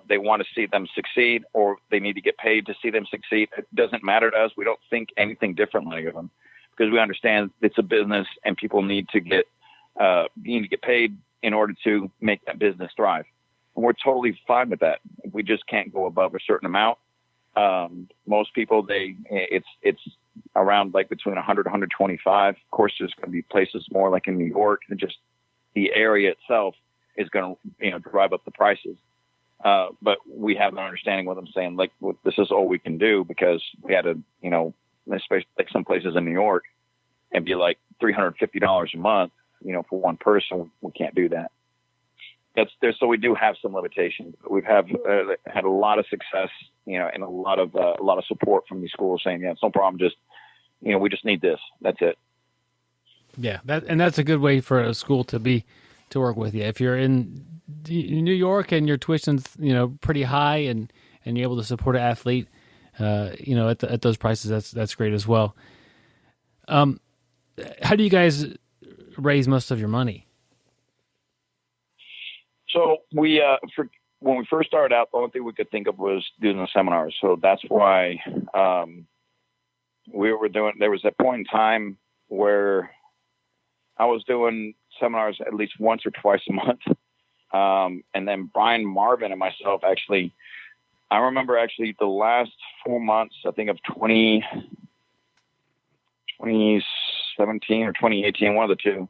Speaker 7: they want to see them succeed or they need to get paid to see them succeed, it doesn't matter to us. We don't think anything differently of them because we understand it's a business and people need to get paid in order to make that business thrive. And we're totally fine with that. We just can't go above a certain amount. Most people, it's around like between 100, 125. Of course, there's going to be places more like in New York, and just the area itself is going to, drive up the prices. But we have an understanding with them saying like, well, this is all we can do because we had to, especially like some places in New York, and be like $350 a month, for one person. We can't do that. So we do have some limitations, but we've had a lot of success, and a lot of support from these schools saying, yeah, it's no problem. Just, we just need this. That's it.
Speaker 2: Yeah. That's a good way for a school to work with you. If you're in New York and your tuition's, pretty high and you're able to support an athlete, at those prices, that's great as well. How do you guys raise most of your money?
Speaker 7: So when we first started out, the only thing we could think of was doing the seminars. So that's why we were doing. There was a point in time where I was doing seminars at least once or twice a month, and then Brian Marvin and myself actually. I remember actually the last 4 months, I think of 2017 or 2018, one of the two.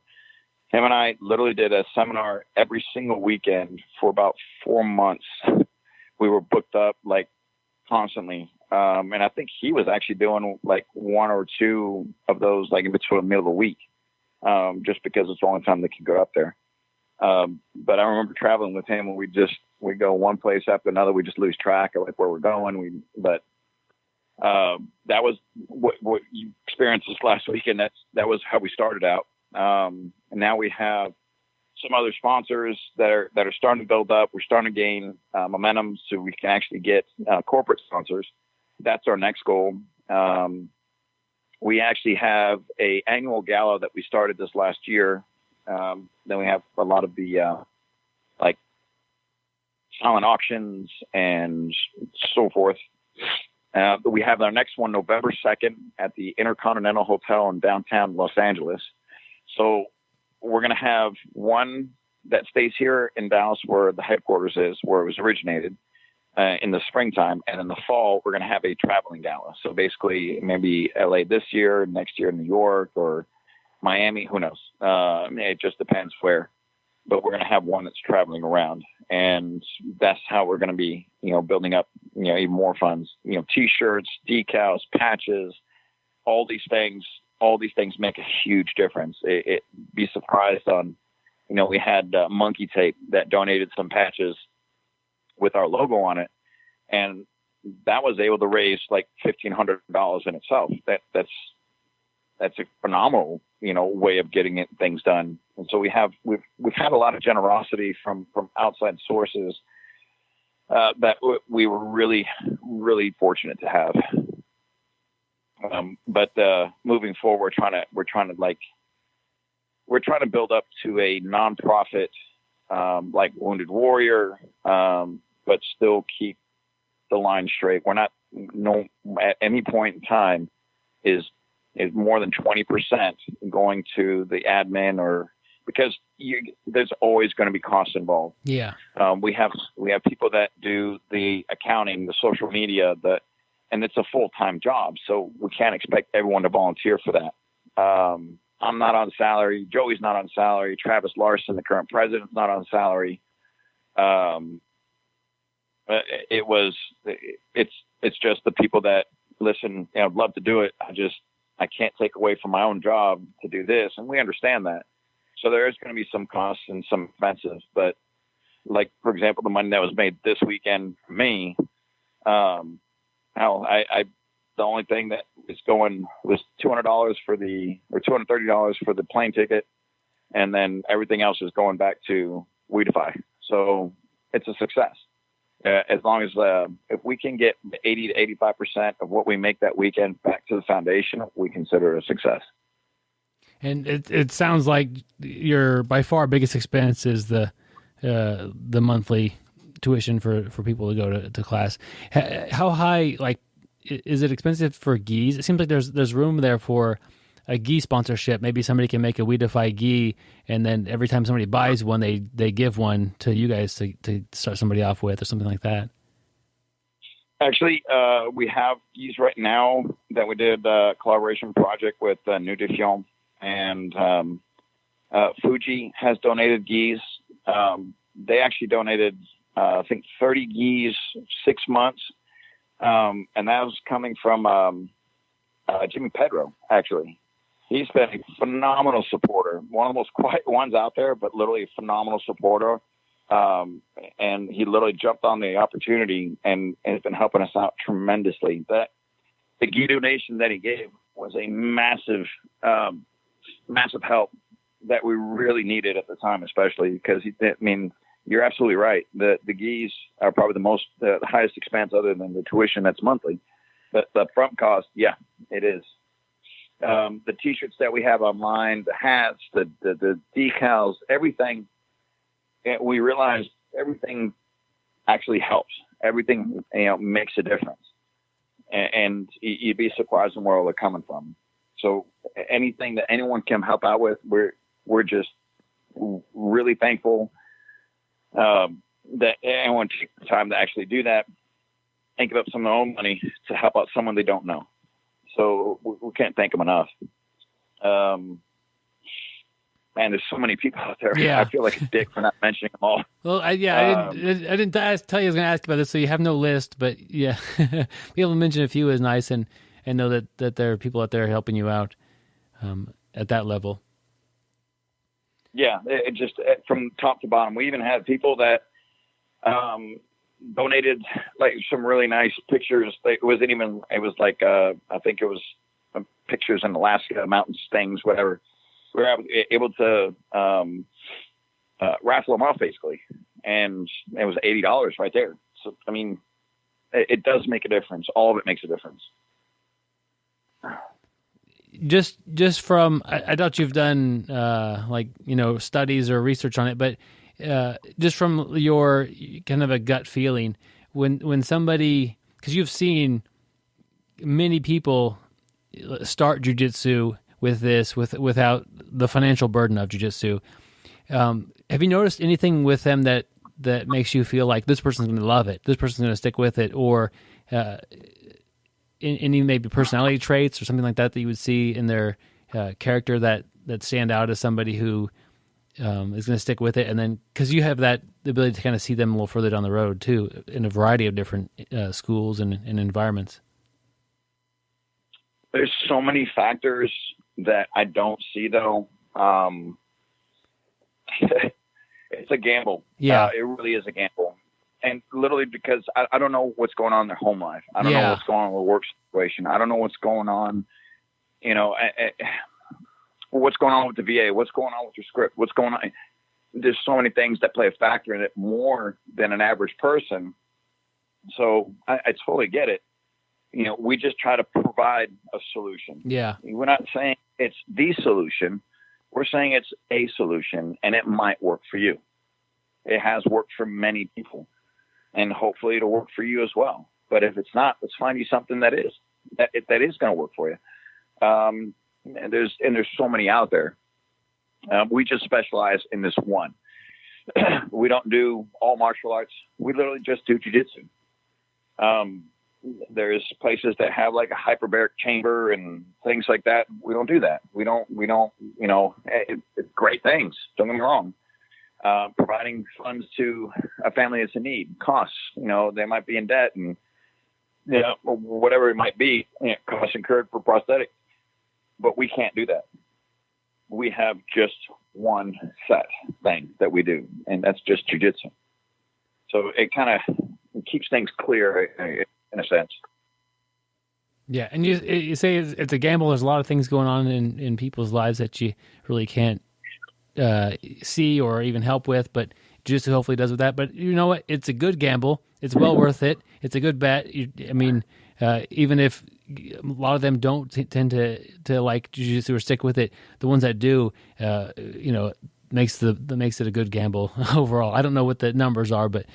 Speaker 7: Him and I literally did a seminar every single weekend for about 4 months. We were booked up like constantly. And I think he was actually doing like one or two of those like in between the middle of the week, just because it's the only time they could go up there. But I remember traveling with him and we go one place after another. We just lose track of like where we're going. That was what you experienced this last weekend. That was how we started out. And now we have some other sponsors that are starting to build up. We're starting to gain momentum so we can actually get corporate sponsors. That's our next goal. We actually have a annual gala that we started this last year. Then we have a lot of the like silent auctions and so forth. But we have our next one November 2nd at the Intercontinental Hotel in downtown Los Angeles. So we're going to have one that stays here in Dallas where the headquarters is, where it was originated in the springtime. And in the fall, we're going to have a traveling gala. So basically maybe LA this year, next year New York or Miami, who knows? It just depends where. But we're going to have one that's traveling around. And that's how we're going to be, building up, even more funds, T-shirts, decals, patches, all these things make a huge difference. It be surprised on, we had Monkey Tape that donated some patches with our logo on it. And that was able to raise like $1,500 in itself. That's a phenomenal, way of getting things done. And so we've had a lot of generosity from outside sources that we were really, really fortunate to have. But moving forward, we're trying to build up to a nonprofit like Wounded Warrior, but still keep the line straight. We're not at any point in time is more than 20% going to the admin or because there's always going to be costs involved.
Speaker 2: Yeah.
Speaker 7: We have people that do the accounting, the social media, and it's a full-time job. So we can't expect everyone to volunteer for that. I'm not on salary. Joey's not on salary. Travis Larson, the current president, is not on salary. It's just the people that listen, I'd love to do it. I can't take away from my own job to do this. And we understand that. So there is going to be some costs and some expenses, but like, for example, the money that was made this weekend for me, the only thing that is going was $230 for the plane ticket. And then everything else is going back to We Defy. So it's a success. As long as if we can get 80 to 85% of what we make that weekend back to the foundation, we consider it a success.
Speaker 2: And it sounds like your by far biggest expense is the monthly tuition for people to go to class. How high, like, is it expensive for gis? It seems like there's room there for a gi sponsorship. Maybe somebody can make a We Defy gi, and then every time somebody buys one, they give one to you guys to start somebody off with or something like that.
Speaker 7: Actually, we have gis right now that we did a collaboration project with New Defiant, and Fuji has donated gis. They actually donated, I think, 30 gis 6 months. And that was coming from Jimmy Pedro, actually. He's been a phenomenal supporter, one of the most quiet ones out there, but literally a phenomenal supporter. And he literally jumped on the opportunity and has been helping us out tremendously. The gi donation that he gave was a massive help that we really needed at the time, especially because you're absolutely right. The gis are probably the highest expense other than the tuition that's monthly. But the front cost, yeah, it is. The T-shirts that we have online, the hats, the decals, everything. we realized everything actually helps. Everything, makes a difference. And you'd be surprised in where they're coming from. So anything that anyone can help out with, we're just really thankful that anyone take the time to actually do that and give up some of their own money to help out someone they don't know. So we can't thank them enough. Man, there's so many people out there.
Speaker 2: Yeah.
Speaker 7: I feel like a dick for not mentioning them all.
Speaker 2: Well, I didn't tell you I was going to ask about this, so you have no list, but yeah, be able to mention a few is nice, and know that there are people out there helping you out at that level.
Speaker 7: Yeah, it just from top to bottom. We even had people that donated like some really nice pictures. It was like I think it was pictures in Alaska, mountains, things, whatever. We were able to raffle them off basically, and it was $80 right there. So I mean, it does make a difference. All of it makes a difference.
Speaker 2: Just from, I doubt you've done studies or research on it, but just from your kind of a gut feeling, when somebody, because you've seen many people start jiu-jitsu with this, without the financial burden of jiu-jitsu, have you noticed anything with them that makes you feel like this person's going to love it, this person's going to stick with it, or any maybe personality traits or something like that you would see in their character that stand out as somebody who is going to stick with it? And then, because you have the ability to kind of see them a little further down the road too, in a variety of different schools and environments.
Speaker 7: There's so many factors that I don't see though. It's a gamble.
Speaker 2: Yeah,
Speaker 7: it really is a gamble. And literally because I don't know what's going on in their home life. I don't know what's going on with the work situation. I don't know what's going on, what's going on with the VA, what's going on with your script, what's going on. There's so many things that play a factor in it more than an average person. So I totally get it. We just try to provide a solution.
Speaker 2: Yeah.
Speaker 7: We're not saying it's the solution. We're saying it's a solution, and it might work for you. It has worked for many people, and hopefully it'll work for you as well. But if it's not, let's find you something that is going to work for you. And there's so many out there. We just specialize in this one. We don't do all martial arts. We literally just do jiu-jitsu. There's places that have like a hyperbaric chamber and things like that. We don't do that. We don't, it's great things. Don't get me wrong. Providing funds to a family that's in need costs, they might be in debt and, whatever it might be, costs incurred for prosthetic, but we can't do that. We have just one set thing that we do, and that's just jiu-jitsu. So it kind of keeps things clear in a sense.
Speaker 2: Yeah, and you say it's a gamble. There's a lot of things going on in people's lives that you really can't see or even help with, but jiu-jitsu hopefully does with that. But you know what? It's a good gamble. It's well worth it. It's a good bet. Even if a lot of them don't tend to like jiu-jitsu or stick with it, the ones that do, makes it a good gamble overall. I don't know what the numbers are, but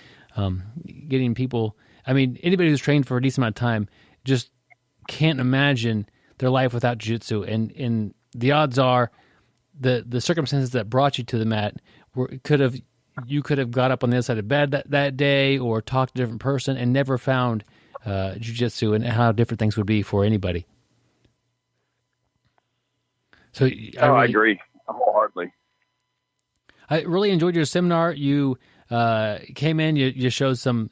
Speaker 2: getting people, anybody who's trained for a decent amount of time just can't imagine their life without jiu-jitsu. And the odds are the circumstances that brought you to the mat you could have got up on the other side of bed that day or talked to a different person and never found jiu-jitsu and how different things would be for anybody. So
Speaker 7: I agree wholeheartedly.
Speaker 2: I really enjoyed your seminar. You came in, you showed some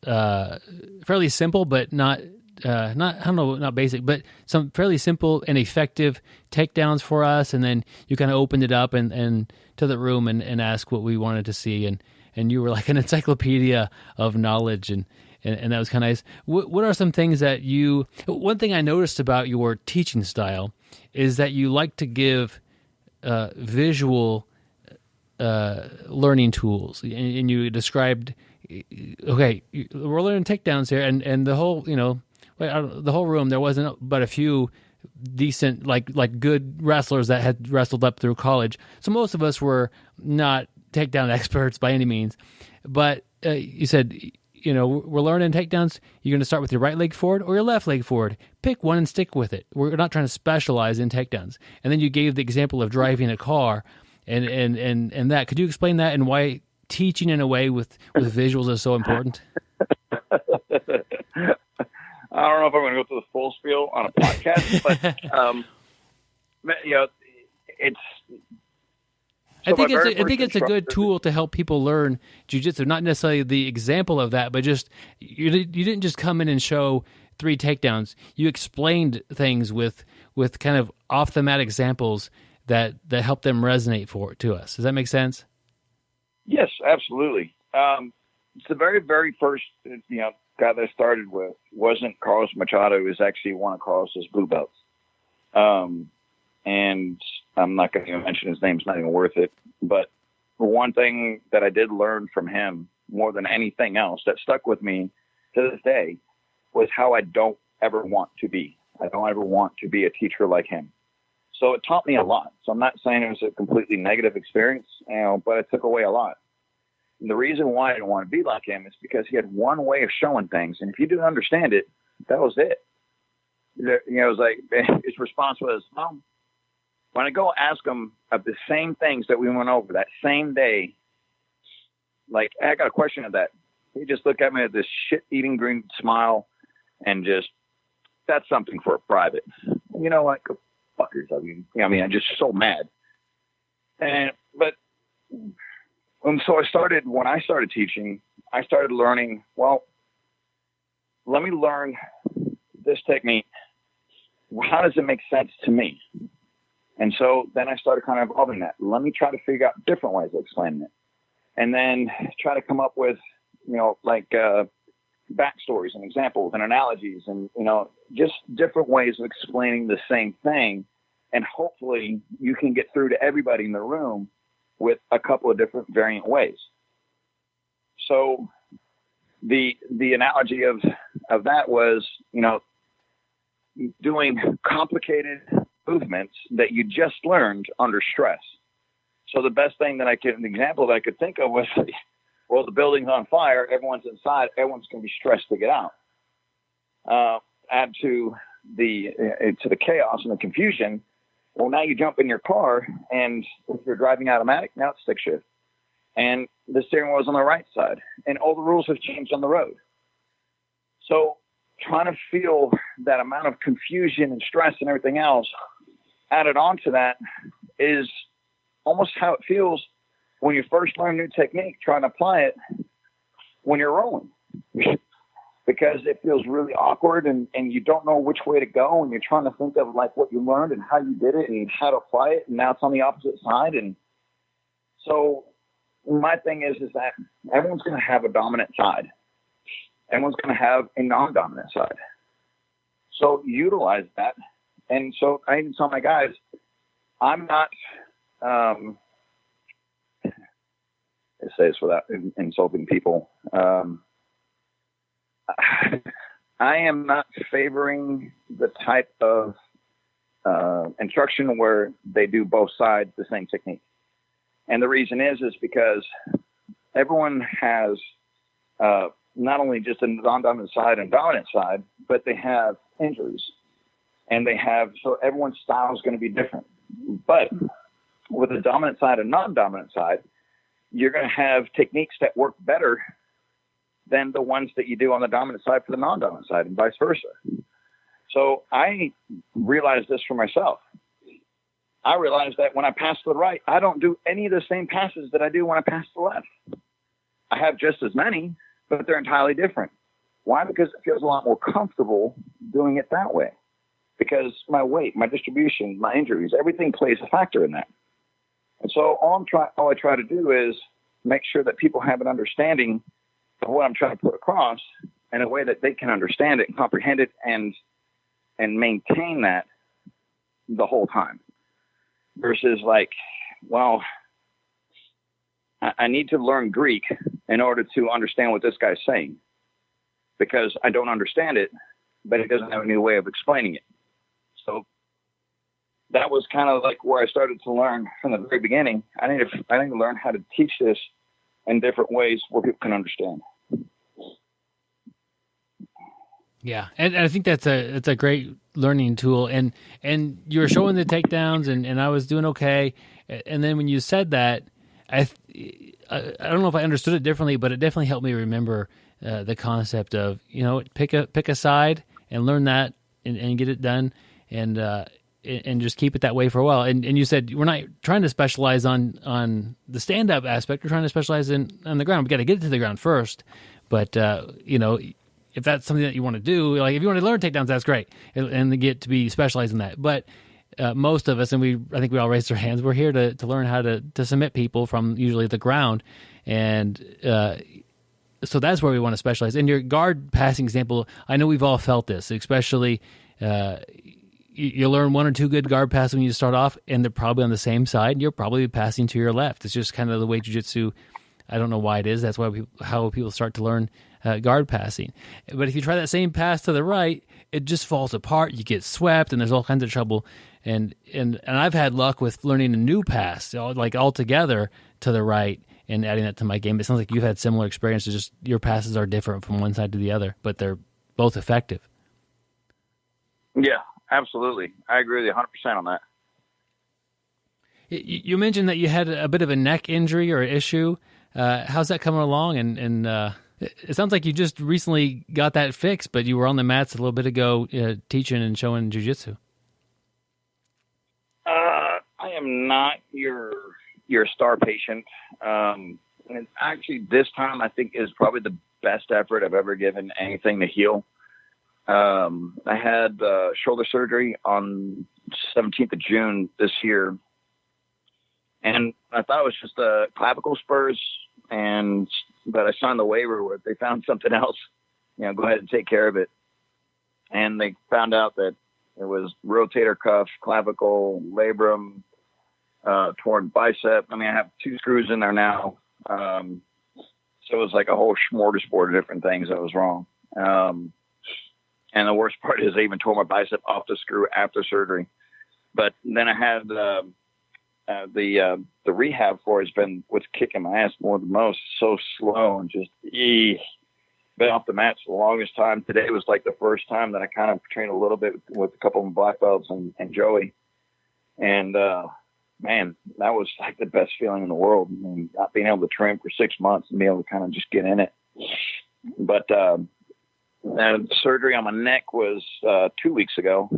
Speaker 2: fairly simple, but not basic, but some fairly simple and effective takedowns for us. And then you kind of opened it up and to the room and asked what we wanted to see. And you were like an encyclopedia of knowledge, and that was kind of nice. What are some things that one thing I noticed about your teaching style is that you like to give visual learning tools, and you described, okay, we're learning takedowns here, and the whole, the whole room, there wasn't but a few decent, like good wrestlers that had wrestled up through college. So most of us were not takedown experts by any means, but you said, we're learning takedowns. You're going to start with your right leg forward or your left leg forward. Pick one and stick with it. We're not trying to specialize in takedowns. And then you gave the example of driving a car and that. Could you explain that and why teaching in a way with visuals is so important?
Speaker 7: I don't know if I'm going to go through the full spiel on a podcast, but it's.
Speaker 2: I think it's a good tool to help people learn jiu-jitsu. Not necessarily the example of that, but just you didn't just come in and show 3 takedowns. You explained things with kind of off the mat examples that help them resonate to us. Does that make sense?
Speaker 7: Yes, absolutely. It's the very, very first guy that I started with wasn't Carlos Machado. It was actually one of Carlos's blue belts. And I'm not going to mention his name. It's not even worth it. But one thing that I did learn from him more than anything else that stuck with me to this day was how I don't ever want to be. I don't ever want to be a teacher like him. So it taught me a lot. So I'm not saying it was a completely negative experience, but it took away a lot. And the reason why I don't want to be like him is because he had one way of showing things. And if you didn't understand it, that was it. It was like his response was, when I go ask him of the same things that we went over that same day, like, I got a question of that. He just looked at me with this shit-eating green smile and just, that's something for a private. You know what? Go fuck yourself. I'm just so mad. But so when I started teaching, I started learning, let me learn this technique. How does it make sense to me? And so then I started kind of evolving that. Let me try to figure out different ways of explaining it. And then try to come up with, backstories and examples and analogies and, just different ways of explaining the same thing. And hopefully you can get through to everybody in the room with a couple of different variant ways. So the analogy of that was, doing complicated movements that you just learned under stress. So the best thing the example that I could think of was, the building's on fire, everyone's inside, everyone's going to be stressed to get out. Add to the chaos and the confusion. Well, now you jump in your car, and if you're driving automatic, now it's stick shift. And the steering wheel's on the right side, and all the rules have changed on the road. So trying to feel that amount of confusion and stress and everything else added on to that is almost how it feels when you first learn a new technique, trying to apply it when you're rolling, because it feels really awkward and you don't know which way to go. And you're trying to think of like what you learned and how you did it and how to apply it. And now it's on the opposite side. And so my thing is that everyone's going to have a dominant side. Everyone's going to have a non-dominant side. So utilize that. And so I even tell my guys, I'm not, I say this without insulting people. I am not favoring the type of instruction where they do both sides the same technique. And the reason is because everyone has not only just a non-dominant side and dominant side, but they have injuries. And so everyone's style is going to be different. But with a dominant side and non-dominant side, you're going to have techniques that work better than the ones that you do on the dominant side for the non-dominant side and vice versa. So I realized this for myself. I realized that when I pass to the right, I don't do any of the same passes that I do when I pass to the left. I have just as many, but they're entirely different. Why? Because it feels a lot more comfortable doing it that way. Because my weight, my distribution, my injuries, everything plays a factor in that. And so all I try to do is make sure that people have an understanding of what I'm trying to put across in a way that they can understand it and comprehend it and maintain that the whole time. Versus like, well, I need to learn Greek in order to understand what this guy's saying because I don't understand it, but he doesn't have a new way of explaining it. So that was kind of like where I started to learn from the very beginning. I need to learn how to teach this in different ways where people can understand.
Speaker 2: Yeah, and I think that's a great learning tool. And you were showing the takedowns, and I was doing okay. And then when you said that, I don't know if I understood it differently, but it definitely helped me remember the concept of, pick a side and learn that and get it done, and just keep it that way for a while. And you said we're not trying to specialize on the stand up aspect. We're trying to specialize on the ground. We got to get it to the ground first. But if that's something that you want to do, like if you want to learn takedowns, that's great, and get to be specialized in that. But most of us, and I think we all raised our hands, we're here to learn how to submit people from usually the ground, and so that's where we want to specialize. In your guard passing example, I know we've all felt this, especially you learn one or two good guard passes when you start off, and they're probably on the same side. You're probably passing to your left. It's just kind of the way jiu-jitsu. I don't know why it is. That's why how people start to learn guard passing. But if you try that same pass to the right, it just falls apart. You get swept, and there's all kinds of trouble. And I've had luck with learning a new pass, like altogether to the right, and adding that to my game. It sounds like you've had similar experiences. Just your passes are different from one side to the other, but they're both effective.
Speaker 7: Yeah, absolutely. I agree with you 100% on that.
Speaker 2: You mentioned that you had a bit of a neck injury or issue. How's that coming along? And it sounds like you just recently got that fixed, but you were on the mats a little bit ago teaching and showing jiu-jitsu.
Speaker 7: I am not your star patient. And actually, this time I think is probably the best effort I've ever given anything to heal. I had shoulder surgery on 17th of June this year, and I thought it was just clavicle spurs, but I signed the waiver where they found something else. Go ahead and take care of it. And they found out that it was rotator cuff, clavicle, labrum, torn bicep. I have 2 screws in there now. So it was like a whole smorgasbord of different things that was wrong. And the worst part is I even tore my bicep off the screw after surgery. But then I had the rehab for it has been what's kicking my ass more than most. So slow and just been off the mats for the longest time. Today was like the first time that I kind of trained a little bit with a couple of black belts and Joey. And man, that was like the best feeling in the world. Not being able to train for 6 months and be able to kind of just get in it. But the surgery on my neck was 2 weeks ago,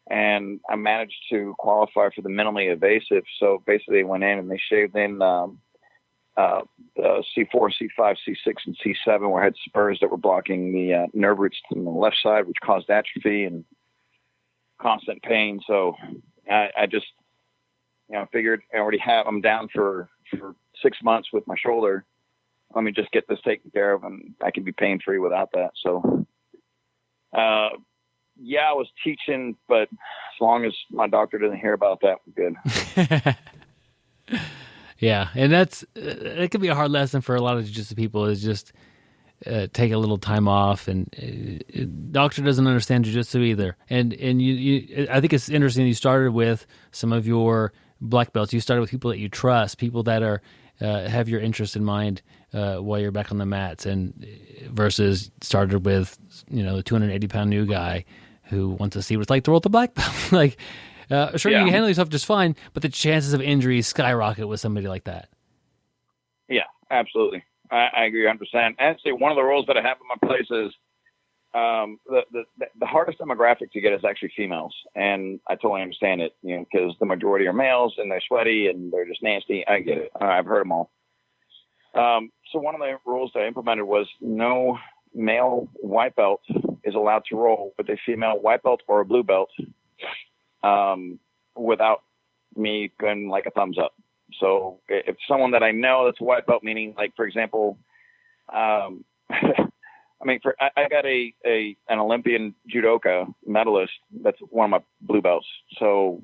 Speaker 7: and I managed to qualify for the minimally invasive. So basically they went in and they shaved in C4, C5, C6, and C7, where I had spurs that were blocking the nerve roots on the left side, which caused atrophy and constant pain. So I just, figured I'm down for 6 months with my shoulder. Let me just get this taken care of, and I can be pain-free without that. So, I was teaching, but as long as my doctor doesn't hear about that, we're
Speaker 2: good. Yeah, and it can be a hard lesson for a lot of jiu-jitsu people, is just take a little time off, and doctor doesn't understand jiu-jitsu either. And you I think it's interesting you started with some of your black belts. You started with people that you trust, people that are have your interest in mind while you're back on the mats, and versus started with the 280-pound new guy who wants to see what it's like to roll the black belt. You can handle yourself just fine, but the chances of injuries skyrocket with somebody like that.
Speaker 7: Yeah, absolutely. I agree 100%. Actually, one of the roles that I have in my place is the hardest demographic to get is actually females, and I totally understand it, because the majority are males and they're sweaty and they're just nasty. I get it. I've heard them all. So one of the rules that I implemented was no male white belt is allowed to roll with a female white belt or a blue belt without me going like a thumbs up. So if someone that I know that's a white belt, meaning like, for example, I got an Olympian judoka medalist that's one of my blue belts. So,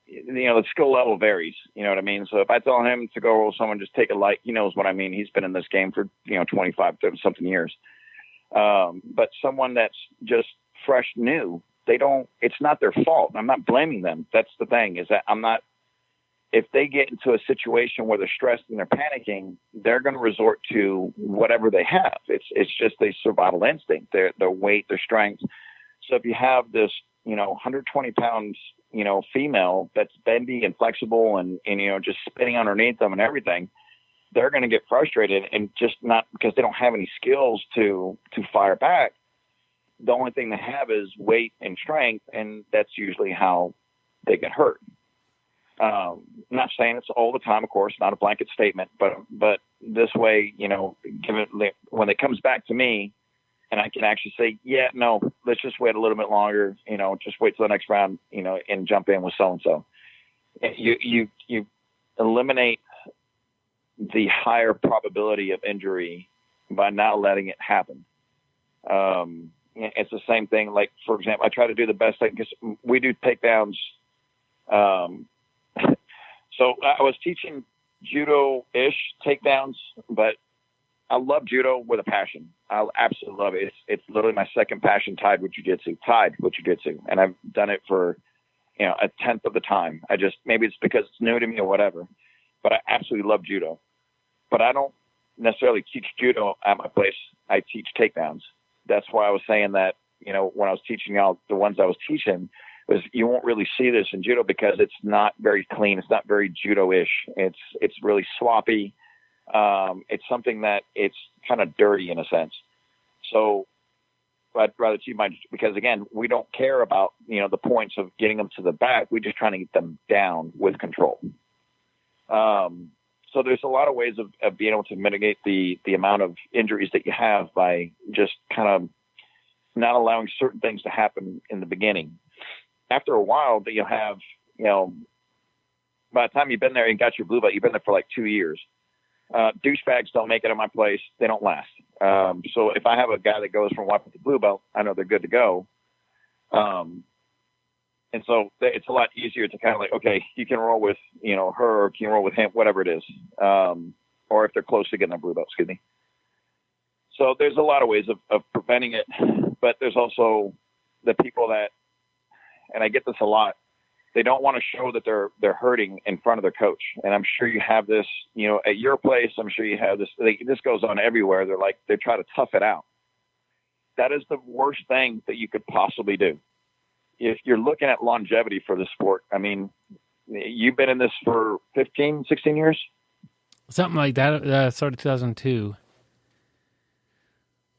Speaker 7: the skill level varies, you know what I mean? So if I tell him to go roll someone, just take it light, he knows what I mean. He's been in this game for, 25 something years. But someone that's just fresh new, it's not their fault. I'm not blaming them. That's the thing, is that if they get into a situation where they're stressed and they're panicking, they're going to resort to whatever they have. It's just a survival instinct, their weight, their strength. So if you have this, 120 pounds, female that's bendy and flexible and just spinning underneath them and everything, they're going to get frustrated, and just not because they don't have any skills to fire back. The only thing they have is weight and strength, and that's usually how they get hurt. Not saying it's all the time, of course, not a blanket statement, but this way, when it comes back to me and I can actually say, yeah, no, let's just wait a little bit longer, just wait till the next round, and jump in with so-and-so. You eliminate the higher probability of injury by not letting it happen. It's the same thing. Like, for example, I try to do the best thing because we do takedowns. So I was teaching judo-ish takedowns, but I love judo with a passion. I absolutely love it. It's literally my second passion, tied with jiu-jitsu. And I've done it for, a tenth of the time. Maybe it's because it's new to me or whatever, but I absolutely love judo. But I don't necessarily teach judo at my place. I teach takedowns. That's why I was saying that, when I was teaching y'all, the ones I was teaching, was you won't really see this in judo because it's not very clean. It's not very judo-ish. It's really sloppy. It's something that it's kind of dirty in a sense. So I'd rather teach because again, we don't care about, the points of getting them to the back. We're just trying to get them down with control. So there's a lot of ways of being able to mitigate the amount of injuries that you have by just kind of not allowing certain things to happen in the beginning. After a while, that you'll have, by the time you've been there and got your blue belt, you've been there for like 2 years. Douchebags don't make it in my place. They don't last. So if I have a guy that goes from white belt to blue belt, I know they're good to go. And so it's a lot easier to kind of like, okay, you can roll with, her, or you can roll with him, whatever it is. Or if they're close to getting a blue belt, excuse me. So there's a lot of ways of preventing it, but there's also the people that, and I get this a lot, they don't want to show that they're hurting in front of their coach. And I'm sure you have this, at your place. I'm sure you have this. This goes on everywhere. They try to tough it out. That is the worst thing that you could possibly do. If you're looking at longevity for the sport, I mean, you've been in this for 15, 16 years? Something like that. Started 2002.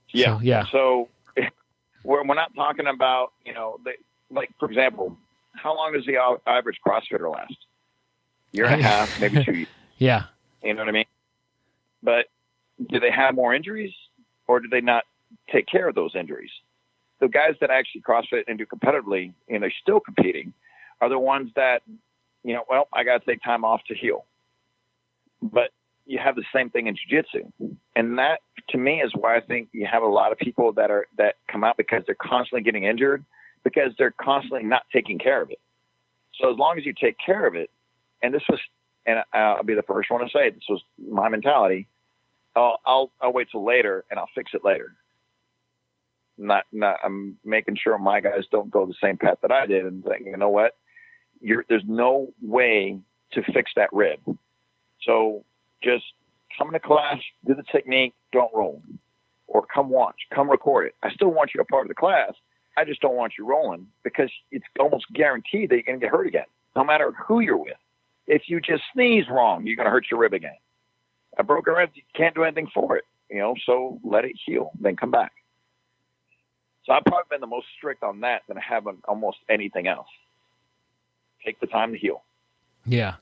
Speaker 7: Yeah. So, yeah. So we're not talking about, like, for example, how long does the average CrossFitter last? Year and a half, maybe 2 years. Yeah. You know what I mean? But do they have more injuries, or do they not take care of those injuries? The guys that actually CrossFit and do competitively, and they're still competing, are the ones that, I got to take time off to heal. But you have the same thing in jiu-jitsu. And that, to me, is why I think you have a lot of people that come out because they're constantly getting injured, because they're constantly not taking care of it. So as long as you take care of it, and I'll be the first one to say, this was my mentality, I'll wait till later and I'll fix it later. I'm making sure my guys don't go the same path that I did and think, you know what, there's no way to fix that rib. So just come to class, do the technique, don't roll, or come watch, come record it. I still want you a part of the class. I just don't want you rolling, because it's almost guaranteed that you're going to get hurt again, no matter who you're with. If you just sneeze wrong, you're going to hurt your rib again. A broken rib, you can't do anything for it, so let it heal, then come back. So I've probably been the most strict on that than I have on almost anything else. Take the time to heal. Yeah.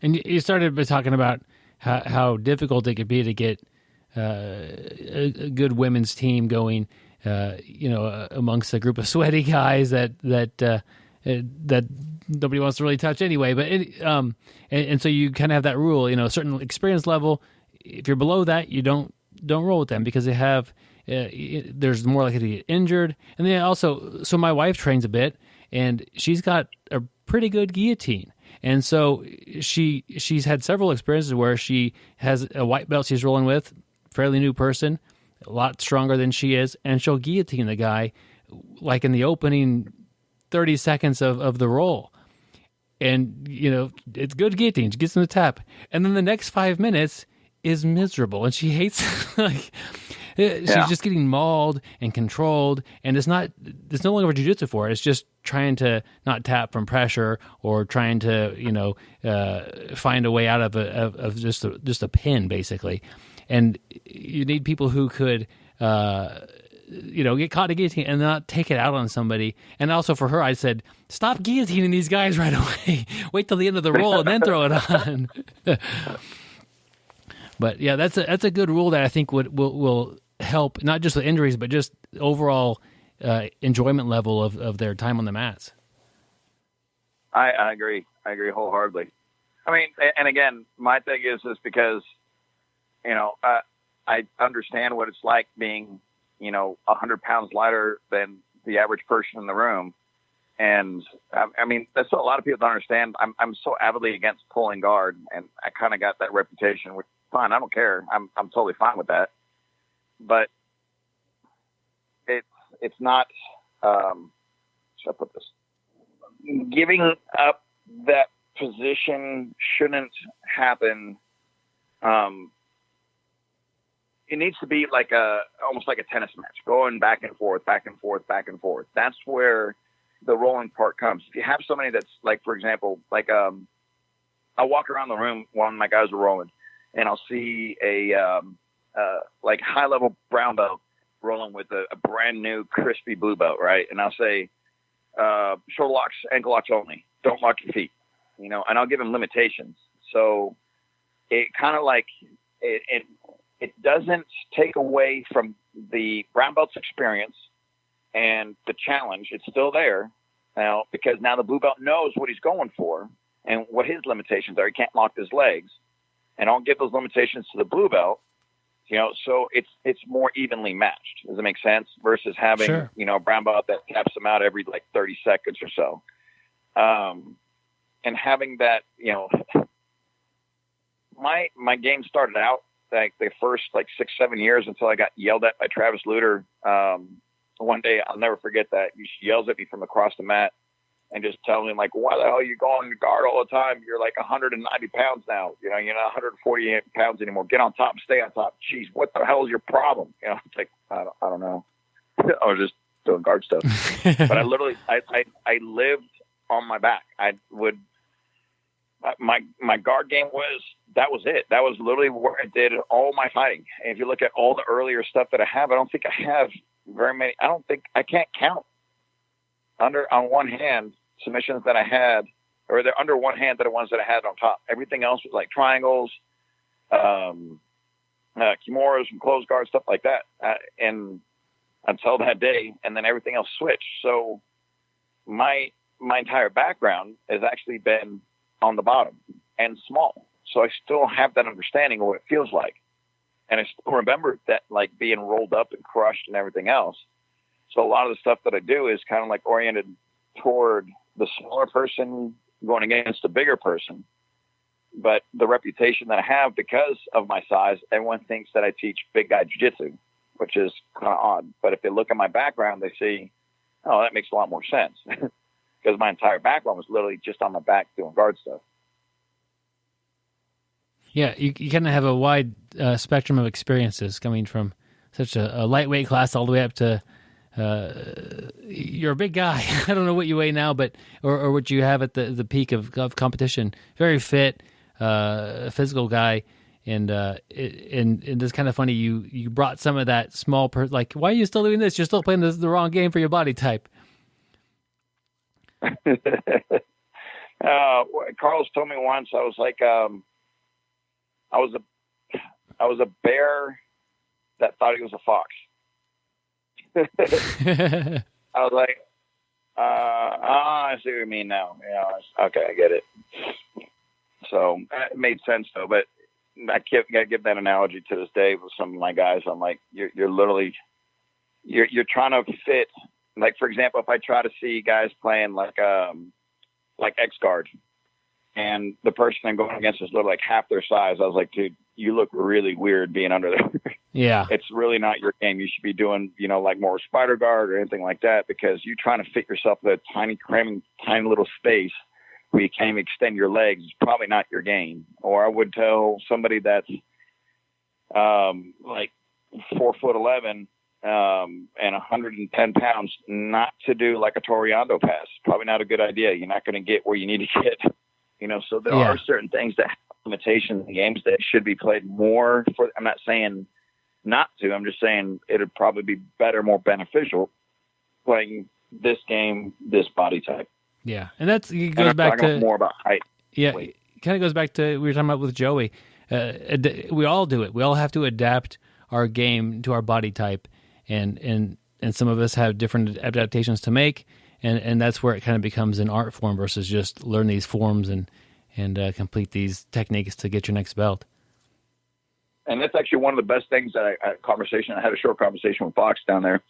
Speaker 7: And you started by talking about how difficult it could be to get a good women's team going, amongst a group of sweaty guys that nobody wants to really touch anyway. But and so you kind of have that rule, a certain experience level. If you're below that, you don't roll with them, because they have there's more likely to get injured. And then also, so my wife trains a bit, and she's got a pretty good guillotine. And so she's had several experiences where she has a white belt she's rolling with, fairly new person, a lot stronger than she is, and she'll guillotine the guy like in the opening
Speaker 2: 30 seconds of the roll. And, it's good guillotine. She gets them to tap. And then the next 5 minutes is miserable. And she hates, she's just getting mauled and controlled. And it's no longer jiu-jitsu for her. It's just trying to not tap from pressure or trying to, find a way out of just a pin, basically. And you need people who could, get caught in a guillotine and not take it out on somebody. And also for her, I said, stop guillotining these guys right away. Wait till the end of the roll and then throw it on. But yeah, that's a good rule that I think will help not just with injuries, but just overall enjoyment level of their time on the mats.
Speaker 7: I agree. I agree wholeheartedly. I mean, and again, my thing is because, I understand what it's like being, 100 pounds lighter than the average person in the room. And I mean, that's what a lot of people don't understand. I'm so avidly against pulling guard, and I kind of got that reputation, which is fine. I don't care. I'm totally fine with that. But it's not, should I put this? Giving up that position shouldn't happen. It needs to be like almost like a tennis match, going back and forth, back and forth, back and forth. That's where the rolling part comes. If you have somebody that's like, for example, like I'll walk around the room while my guys are rolling, and I'll see a like high level brown belt rolling with a brand new crispy blue belt, right? And I'll say shoulder locks, ankle locks only. Don't lock your feet, and I'll give them limitations. So it kind of like it doesn't take away from the brown belt's experience and the challenge. It's still there now because now the blue belt knows what he's going for and what his limitations are. He can't lock his legs, and I'll give those limitations to the blue belt, so it's more evenly matched. Does it make sense? Versus having,
Speaker 2: Sure.
Speaker 7: A brown belt that taps them out every like 30 seconds or so. And having that, my game started out like the first like 6-7 years until I got yelled at by Travis Luter. One day, I'll never forget that. He yells at me from across the mat and just telling me like, why the hell are you going to guard all the time? You're like 190 pounds now. You're not 148 pounds anymore. Get on top, stay on top. Jeez, what the hell is your problem? It's like, I don't know. I was just doing guard stuff. But I literally, I lived on my back. I would, my guard game that was it. That was literally where I did all my fighting. And if you look at all the earlier stuff that I have, I don't think I have very many. I can't count on one hand submissions that I had, or they're under one hand that the ones that I had on top. Everything else was like triangles, kimuras and closed guard, stuff like that. And until that day, and then everything else switched. So my entire background has actually been on the bottom and small. So I still have that understanding of what it feels like. And I still remember that, like being rolled up and crushed and everything else. So a lot of the stuff that I do is kind of like oriented toward the smaller person going against a bigger person. But the reputation that I have because of my size, everyone thinks that I teach big guy jiu-jitsu, which is kind of odd. But if they look at my background, they see, oh, that makes a lot more sense. Because my entire background was literally just on my back doing guard stuff.
Speaker 2: Yeah, you kind of have a wide spectrum of experiences coming from such a lightweight class all the way up to you're a big guy. I don't know what you weigh now, but or what you have at the peak of competition. Very fit, physical guy, and it's kind of funny. You brought some of that small like, why are you still doing this? You're still playing the wrong game for your body type.
Speaker 7: Carlos told me once, I was like, I was a bear that thought he was a fox. I was like, I see what you mean now. Okay, I get it. So it made sense though, but I gotta give that analogy to this day with some of my guys. I'm like, you're literally, you're trying to fit. Like, for example, if I try to see guys playing like X guard, and the person I'm going against is literally like half their size, I was like, dude, you look really weird being under there.
Speaker 2: Yeah.
Speaker 7: It's really not your game. You should be doing, like more spider guard or anything like that, because you're trying to fit yourself in a tiny little space where you can't even extend your legs. It's probably not your game. Or I would tell somebody that's like 4'11" and 110 pounds not to do like a Toriando pass. Probably not a good idea. You're not going to get where you need to get. So there are certain things that have limitations in games that should be played more for. I'm not saying not to. I'm just saying it'd probably be better, more beneficial playing this game, this body type.
Speaker 2: Yeah, and it goes back to
Speaker 7: more about height.
Speaker 2: Yeah, it kind of goes back to we were talking about with Joey. We all do it. We all have to adapt our game to our body type, and some of us have different adaptations to make, and that's where it kind of becomes an art form versus just learn these forms and complete these techniques to get your next belt.
Speaker 7: And that's actually one of the best things that I had a short conversation with Fox down there,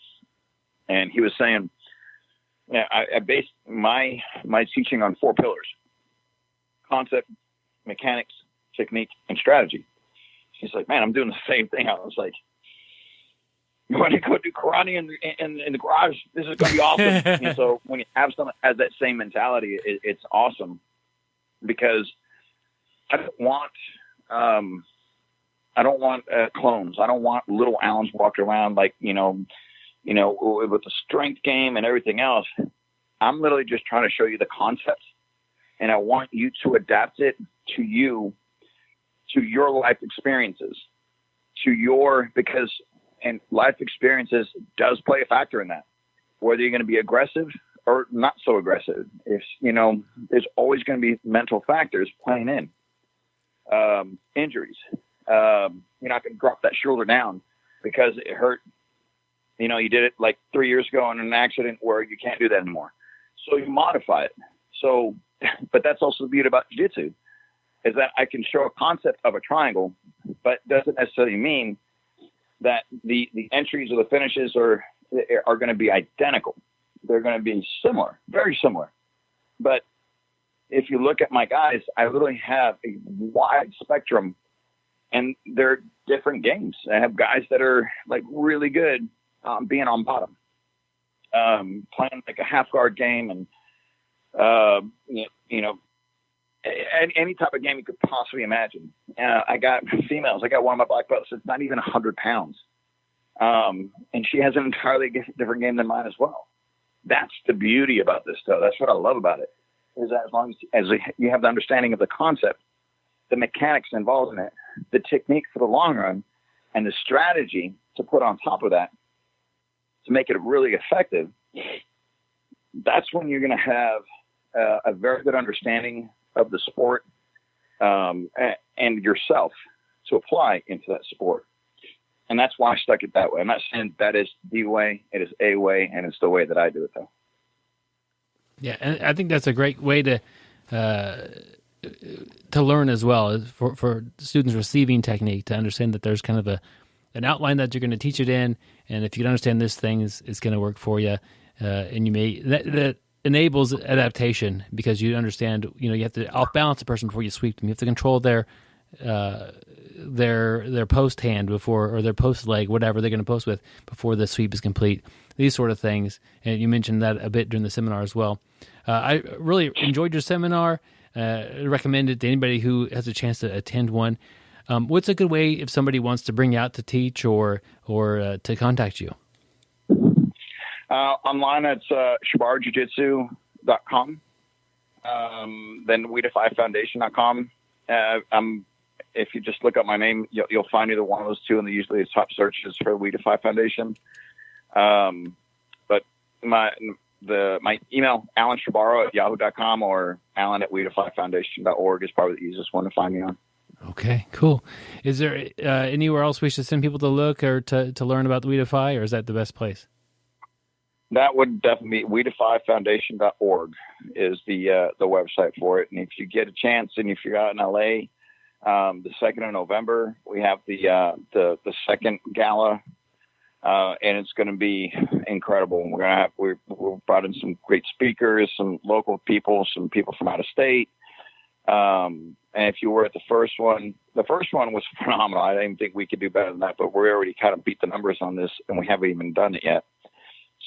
Speaker 7: and he was saying, I based my teaching on 4 pillars: concept, mechanics, technique, and strategy. He's like, man, I'm doing the same thing. I was like, you want to go do karate in the garage? This is going to be awesome. And so when you have someone that has that same mentality, it's awesome, because I don't want clones. I don't want little Allens walking around like, with the strength game and everything else. I'm literally just trying to show you the concepts, and I want you to adapt it to you, to your life experiences, because life experiences does play a factor in that, whether you're going to be aggressive or not so aggressive. If, there's always going to be mental factors playing in. Injuries. You're not going to drop that shoulder down because it hurt. You did it like 3 years ago in an accident where you can't do that anymore. So you modify it. So, but that's also the beauty about jiu-jitsu, is that I can show a concept of a triangle, but doesn't necessarily mean that the entries or the finishes are going to be identical. They're going to be similar, very similar. But if you look at my guys, I literally have a wide spectrum, and they're different games. I have guys that are like really good being on bottom, playing like a half guard game, and any type of game you could possibly imagine. I got females. I got one of my black belts that's not even 100 pounds, and she has an entirely different game than mine as well. That's the beauty about this, though. That's what I love about it, is that as long as you have the understanding of the concept, the mechanics involved in it, the technique for the long run, and the strategy to put on top of that to make it really effective, that's when you're going to have a very good understanding of the sport and yourself to apply into that sport. And that's why I stuck it that way. I'm not saying that is the way. It is a way, and it's the way that I do it, though.
Speaker 2: Yeah, and I think that's a great way to learn as well, for students receiving technique, to understand that there's kind of an outline that you're going to teach it in, and if you can understand this thing, it's going to work for you, and you may that enables adaptation, because you understand, you have to off balance a person before you sweep them. You have to control their post hand before, or their post leg, whatever they're going to post with, before the sweep is complete. These sort of things, and you mentioned that a bit during the seminar as well. I really enjoyed your seminar. Recommend it to anybody who has a chance to attend one. What's a good way if somebody wants to bring you out to teach or to contact you?
Speaker 7: Online, it's ShebaroJujitsu.com. Then WeDefyFoundation.com. If you just look up my name, you'll find either one of those two, and usually the top searches for We Defy Foundation. But my email, AlanShebaro@yahoo.com, or Alan@WeDefyFoundation.org is probably the easiest one to find me on.
Speaker 2: Okay, cool. Is there anywhere else we should send people to look or to learn about the We Defy, or is that the best place?
Speaker 7: That would definitely be WeDefyFoundation.org is the website for it. And if you get a chance, and if you're out in LA, the 2nd of November, we have the second gala, and it's going to be incredible. We've brought in some great speakers, some local people, some people from out of state. And if you were at the first one was phenomenal. I didn't think we could do better than that, but we already kind of beat the numbers on this, and we haven't even done it yet.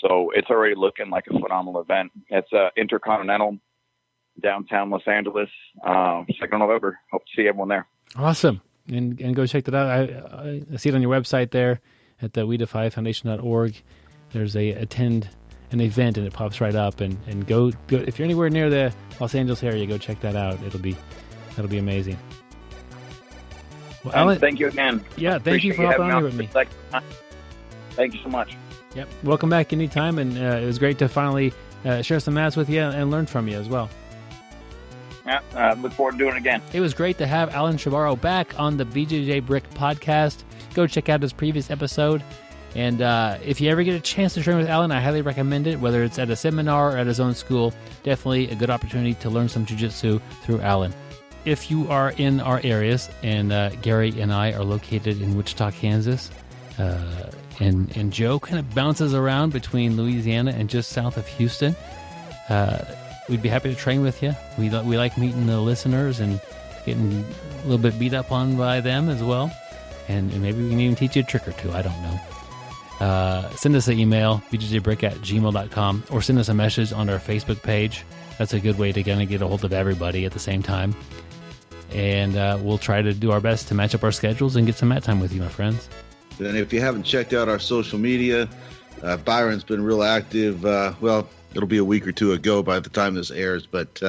Speaker 7: So it's already looking like a phenomenal event. It's Intercontinental, downtown Los Angeles, 2nd of November. Hope to see everyone there.
Speaker 2: Awesome. And go check that out. I see it on your website there at the WeDefyFoundation.org. There's a attend an event, and it pops right up. And go if you're anywhere near the Los Angeles area, go check that out. That'll be amazing. Well, Alan,
Speaker 7: thank you again.
Speaker 2: Yeah, thank you for hopping on here with me.
Speaker 7: Thank you so much.
Speaker 2: Yep. Welcome back anytime, and it was great to finally share some mats with you and learn from you as well.
Speaker 7: Yeah, I look forward to doing it again.
Speaker 2: It was great to have Alan Shebaro back on the BjjBrick Podcast. Go check out his previous episode. And if you ever get a chance to train with Alan, I highly recommend it, whether it's at a seminar or at his own school. Definitely a good opportunity to learn some jiu-jitsu through Alan. If you are in our areas, and Gary and I are located in Wichita, Kansas, and Joe kind of bounces around between Louisiana and just south of Houston, we'd be happy to train with you. We like meeting the listeners and getting a little bit beat up on by them as well. And maybe we can even teach you a trick or two. I don't know. Send us an email, bjjbrick@gmail.com, or send us a message on our Facebook page. That's a good way to kind of get a hold of everybody at the same time. And we'll try to do our best to match up our schedules and get some mat time with you, my friends.
Speaker 3: And if you haven't checked out our social media, Byron's been real active. It'll be a week or two ago by the time this airs. But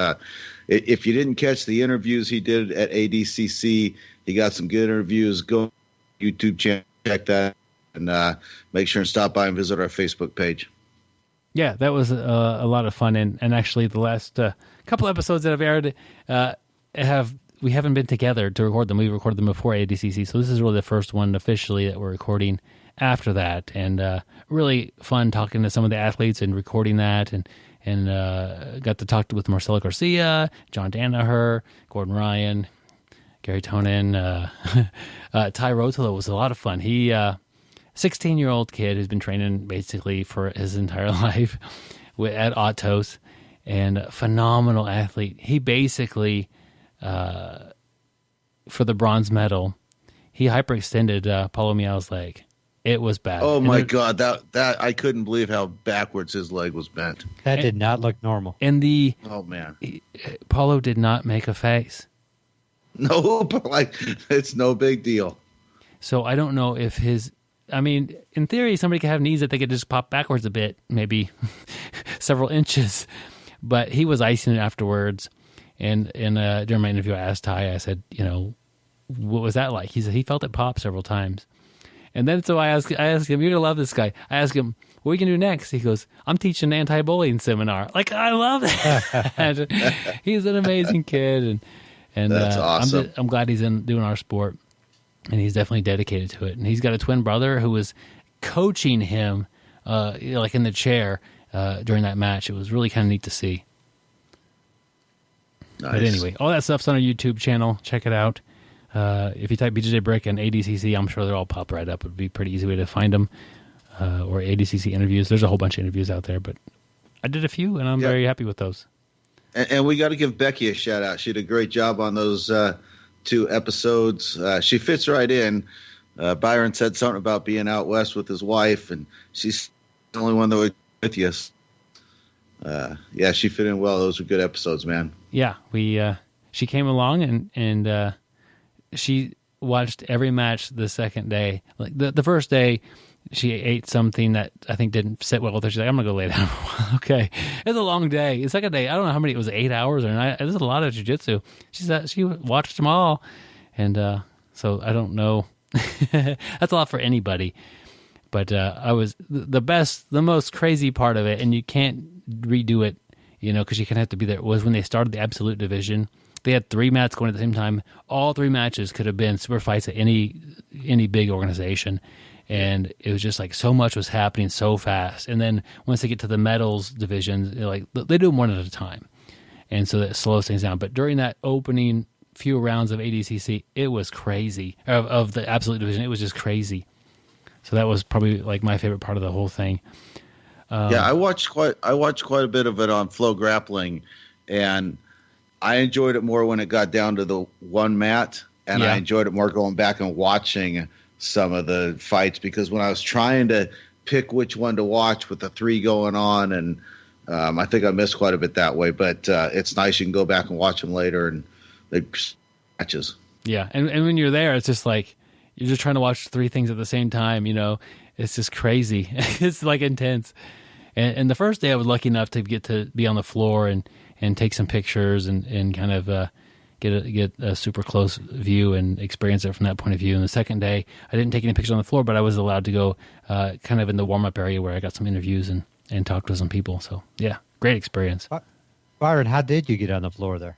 Speaker 3: if you didn't catch the interviews he did at ADCC, he got some good interviews. Go YouTube channel, check that, and make sure and stop by and visit our Facebook page.
Speaker 2: Yeah, that was a lot of fun. And actually, the last couple episodes that have aired we haven't been together to record them. We recorded them before ADCC, so this is really the first one officially that we're recording after that. And really fun talking to some of the athletes and recording that, and got to talk with Marcelo Garcia, John Danaher, Gordon Ryan, Gary Tonin, Ty Rotolo. Was a lot of fun. He 16-year-old kid who's been training basically for his entire life at Autos, and a phenomenal athlete. He basically, for the bronze medal, he hyperextended Paulo Miao's leg. It was bad.
Speaker 3: Oh my God, that I couldn't believe how backwards his leg was bent.
Speaker 4: That did not look normal.
Speaker 2: And
Speaker 3: oh man,
Speaker 2: Paulo did not make a face.
Speaker 3: No, but it's no big deal.
Speaker 2: So I don't know if in theory, somebody could have knees that they could just pop backwards a bit, maybe several inches. But he was icing it afterwards. And during my interview, I asked Ty, I said, what was that like? He said he felt it pop several times. And then so I asked him, you're going to love this guy. I asked him, what are you going to do next? He goes, I'm teaching an anti-bullying seminar. Like, I love that. He's an amazing kid. And
Speaker 3: that's awesome.
Speaker 2: I'm glad he's doing our sport. And he's definitely dedicated to it. And he's got a twin brother who was coaching him, like in the chair during that match. It was really kind of neat to see. Nice. But anyway, all that stuff's on our YouTube channel. Check it out. If you type BjjBrick and ADCC, I'm sure they'll all pop right up. It would be a pretty easy way to find them. Or ADCC interviews. There's a whole bunch of interviews out there, but I did a few, and I'm very happy with those.
Speaker 3: And we got to give Becky a shout out. She did a great job on those 2 episodes. She fits right in. Byron said something about being out west with his wife, and she's the only one that was with you. She fit in well. Those were good episodes, man. Yeah,
Speaker 2: she came along and she watched every match the second day. Like the first day, she ate something that I think didn't sit well with her. She's like, I'm going to go lay down. Okay. It's a long day. The second day, I don't know how many, it was 8 hours or 9. It was a lot of jiu-jitsu. She said she watched them all. And so I don't know. That's a lot for anybody. But I was the most crazy part of it, and you can't redo it, because you kind of have to be there, was when they started the Absolute Division. They had 3 mats going at the same time. All 3 matches could have been super fights at any big organization. And it was just like so much was happening so fast. And then once they get to the medals divisions, they do them one at a time. And so that slows things down. But during that opening few rounds of ADCC, it was crazy. Of the Absolute Division, it was just crazy. So that was probably like my favorite part of the whole thing. I watched quite a bit of it on Flow Grappling, and
Speaker 3: I enjoyed it more when it got down to the one mat, and I enjoyed it more going back and watching some of the fights, because when I was trying to pick which one to watch with the 3 going on, and I think I missed quite a bit that way. But it's nice you can go back and watch them later, and they matches.
Speaker 2: Yeah, and when you're there, it's just like you're just trying to watch 3 things at the same time. It's just crazy. It's like intense. And the first day I was lucky enough to get to be on the floor and take some pictures and kind of get a super close view and experience it from that point of view. And the second day, I didn't take any pictures on the floor, but I was allowed to go kind of in the warm-up area where I got some interviews and talked to some people. So, yeah, great experience.
Speaker 4: Byron, how did you get on the floor there?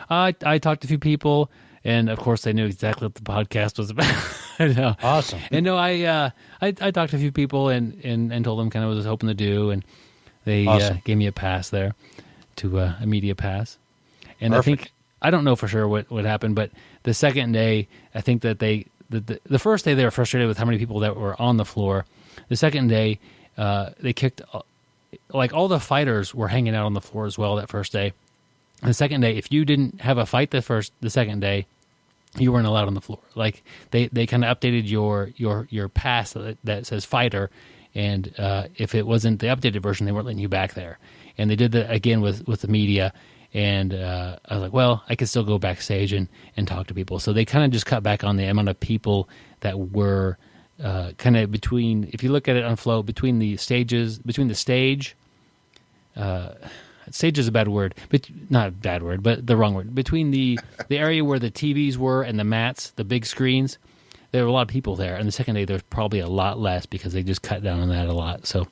Speaker 2: I talked to a few people, and, of course, they knew exactly what the podcast was about. I know.
Speaker 4: Awesome.
Speaker 2: And, no, I talked to a few people and told them kind of what I was hoping to do, and they gave me a pass there to a media pass. And
Speaker 4: Perfect.
Speaker 2: I don't know for sure what happened, but the second day, I think that the first day they were frustrated with how many people that were on the floor. The second day, they kicked, like all the fighters were hanging out on the floor as well that first day. The second day, if you didn't have a fight the second day, you weren't allowed on the floor. Like they kind of updated your pass that says fighter, and if it wasn't the updated version, they weren't letting you back there. And they did that again with the media. And I was like, well, I could still go backstage and talk to people. So they kind of just cut back on the amount of people that were kind of between, if you look at it on flow, between the stage, stage is a bad word, but not a bad word, but the wrong word. Between the area where the TVs were and the mats, the big screens, there were a lot of people there. And the second day, there's probably a lot less because they just cut down on that a lot. So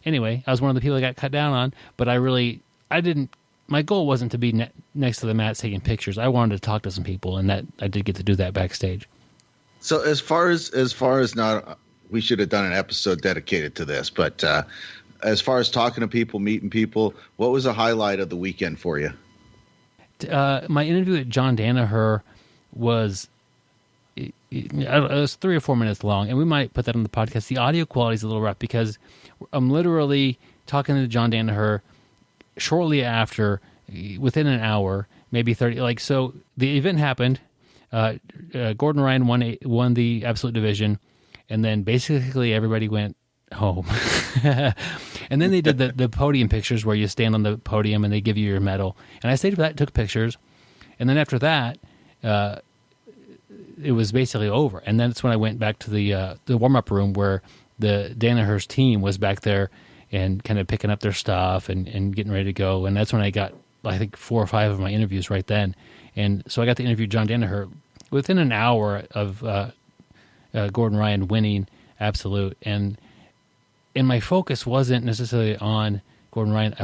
Speaker 2: anyway, I was one of the people that got cut down on, but I didn't. My goal wasn't to be next to the mat taking pictures. I wanted to talk to some people, and that I did get to do that backstage.
Speaker 3: So as far as not, we should have done an episode dedicated to this, but as far as talking to people, meeting people, what was the highlight of the weekend for you?
Speaker 2: My interview with John Danaher was, it was 3 or 4 minutes long, and we might put that on the podcast. The audio quality is a little rough because I'm literally talking to John Danaher shortly after, within an hour, maybe 30. So the event happened. Gordon Ryan won the absolute division, and then basically everybody went home. And then they did the podium pictures where you stand on the podium and they give you your medal. And I stayed for that, took pictures, and then after that, it was basically over. And then that's when I went back to the warm-up room where the Danaher's team was back there and kind of picking up their stuff and getting ready to go. And that's when I got, I think, 4 or 5 of my interviews right then. And so I got to interview John Danaher within an hour of Gordon Ryan winning absolute. And my focus wasn't necessarily on Gordon Ryan.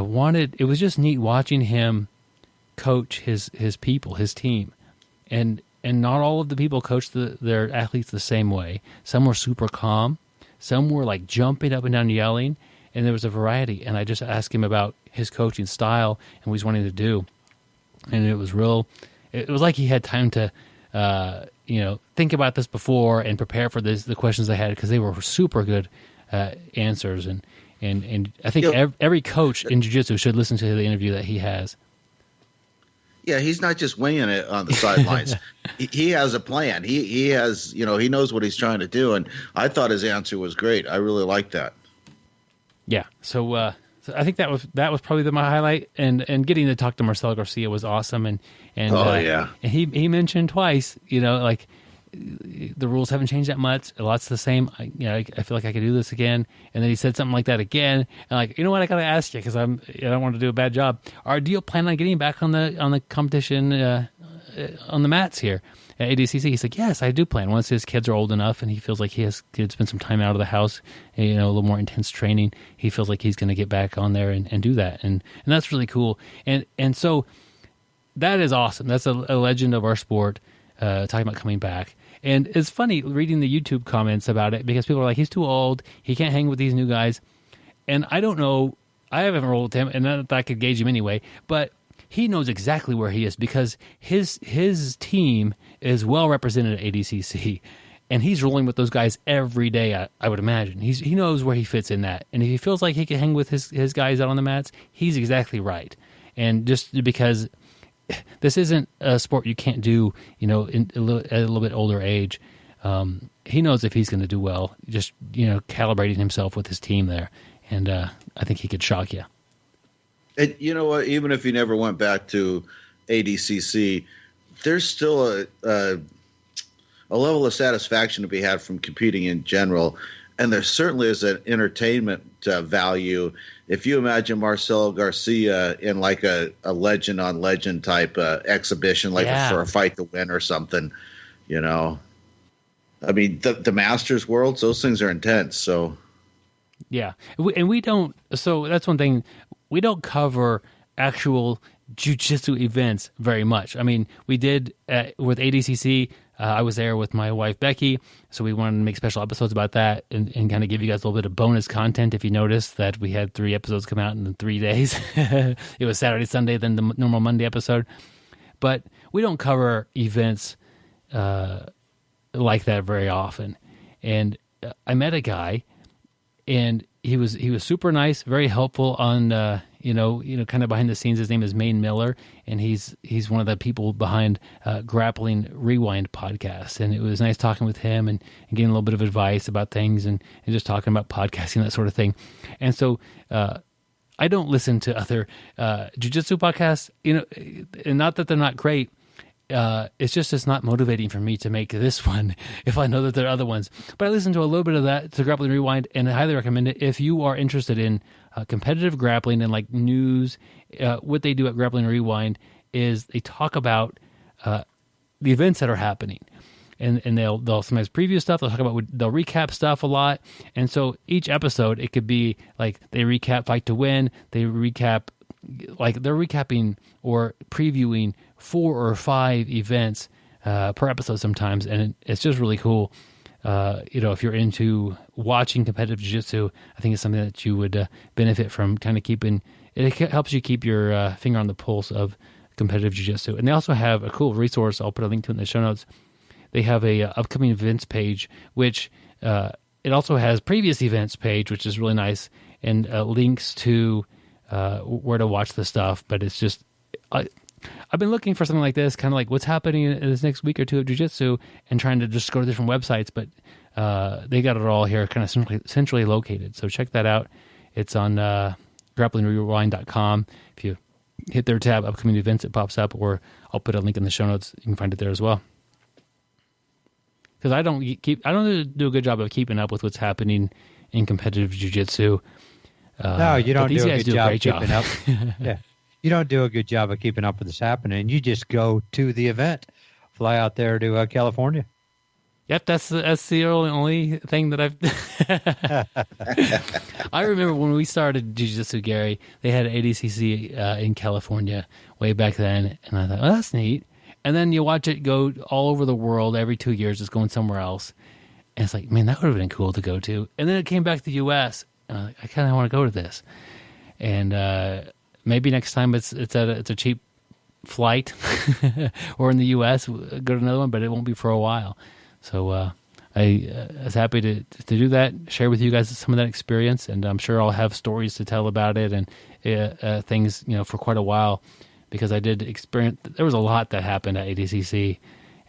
Speaker 2: It was just neat watching him coach his people, his team. And not all of the people coached their athletes the same way. Some were super calm. Some were like jumping up and down yelling. And there was a variety, and I just asked him about his coaching style and what he's wanting to do. And it was like he had time to, think about this before and prepare for the questions I had, because they were super good answers. And I think every coach in jiu-jitsu should listen to the interview that he has.
Speaker 3: Yeah, he's not just winging it on the sidelines. He has a plan. He has, he knows what he's trying to do. And I thought his answer was great. I really liked that.
Speaker 2: Yeah, so I think that was probably my highlight, and getting to talk to Marcelo Garcia was awesome, and and he mentioned twice, like the rules haven't changed that much, a lot's the same. I feel like I could do this again, and then he said something like that again, and like, you know what, I gotta ask you because I don't want to do a bad job. Do you plan on getting back on the competition on the mats here at ADCC? He's like, yes, I do plan. Once his kids are old enough and he feels like he could spend some time out of the house, a little more intense training, he feels like he's going to get back on there and do that. And that's really cool. And so that is awesome. That's a legend of our sport, talking about coming back. And it's funny reading the YouTube comments about it, because people are like, he's too old, he can't hang with these new guys. And I don't know, I haven't rolled with him, and not that I could gauge him anyway, but he knows exactly where he is, because his team is well represented at ADCC, and he's rolling with those guys every day, I would imagine. He knows where he fits in that. And if he feels like he can hang with his guys out on the mats, he's exactly right. And just because this isn't a sport you can't do, at a little bit older age. He knows if he's going to do well, just, calibrating himself with his team there. And I think he could shock you.
Speaker 3: And you know what? Even if he never went back to ADCC, there's still a level of satisfaction to be had from competing in general. And there certainly is an entertainment value. If you imagine Marcelo Garcia in like a legend on legend type exhibition, like for a fight to win or something, I mean, the Masters Worlds, those things are intense. So,
Speaker 2: yeah. And we don't, so that's one thing, we don't cover actual jiu-jitsu events very much. I mean, we did with ADCC. I was there with my wife, Becky, so we wanted to make special episodes about that and kind of give you guys a little bit of bonus content. If you noticed that we had 3 episodes come out in 3 days. It was Saturday, Sunday, then the normal Monday episode. But we don't cover events like that very often. And I met a guy, and he was super nice, very helpful on kind of behind the scenes. His name is Maine Miller, and he's one of the people behind Grappling Rewind Podcast. And it was nice talking with him and getting a little bit of advice about things and just talking about podcasting, that sort of thing. And so I don't listen to other jiu-jitsu podcasts, and not that they're not great. It's not motivating for me to make this one if I know that there are other ones. But I listened to a little bit of that, to Grappling Rewind, and I highly recommend it if you are interested in competitive grappling and like news. What they do at Grappling Rewind is they talk about the events that are happening, and they'll sometimes preview stuff. They'll recap stuff a lot, and so each episode it could be like they recap Fight to Win, they recap, like they're recapping or previewing 4 or 5 events per episode sometimes, and it's just really cool. If you're into watching competitive jiu-jitsu, I think it's something that you would benefit from. Kind of it helps you keep your finger on the pulse of competitive jiu-jitsu. And they also have a cool resource. I'll put a link to it in the show notes. They have a upcoming events page, which it also has previous events page, which is really nice, and links to where to watch the stuff. But it's just, I've been looking for something like this, kind of like what's happening in this next week or two of jiu-jitsu, and trying to just go to different websites, but they got it all here kind of centrally located. So check that out. It's on grapplingrewind.com. If you hit their tab, upcoming events, it pops up, or I'll put a link in the show notes. You can find it there as well. Because I don't do a good job of keeping up with what's happening in competitive jiu-jitsu.
Speaker 4: No, you don't do a good job keeping up.
Speaker 2: Yeah.
Speaker 4: You don't do a good job of keeping up with what's happening. You just go to the event, fly out there to California.
Speaker 2: Yep, that's the only thing that I've. I remember when we started Jiu-Jitsu, Gary, they had ADCC in California way back then, and I thought, oh, that's neat. And then you watch it go all over the world every 2 years, it's going somewhere else, and it's like, man, that would have been cool to go to. And then it came back to the U.S., and I'm like, I kind of want to go to this, and. Maybe next time it's a cheap flight, or in the U.S. go to another one, but it won't be for a while. So I was happy to do that, share with you guys some of that experience, and I'm sure I'll have stories to tell about it and things for quite a while, because I did experience. There was a lot that happened at ADCC,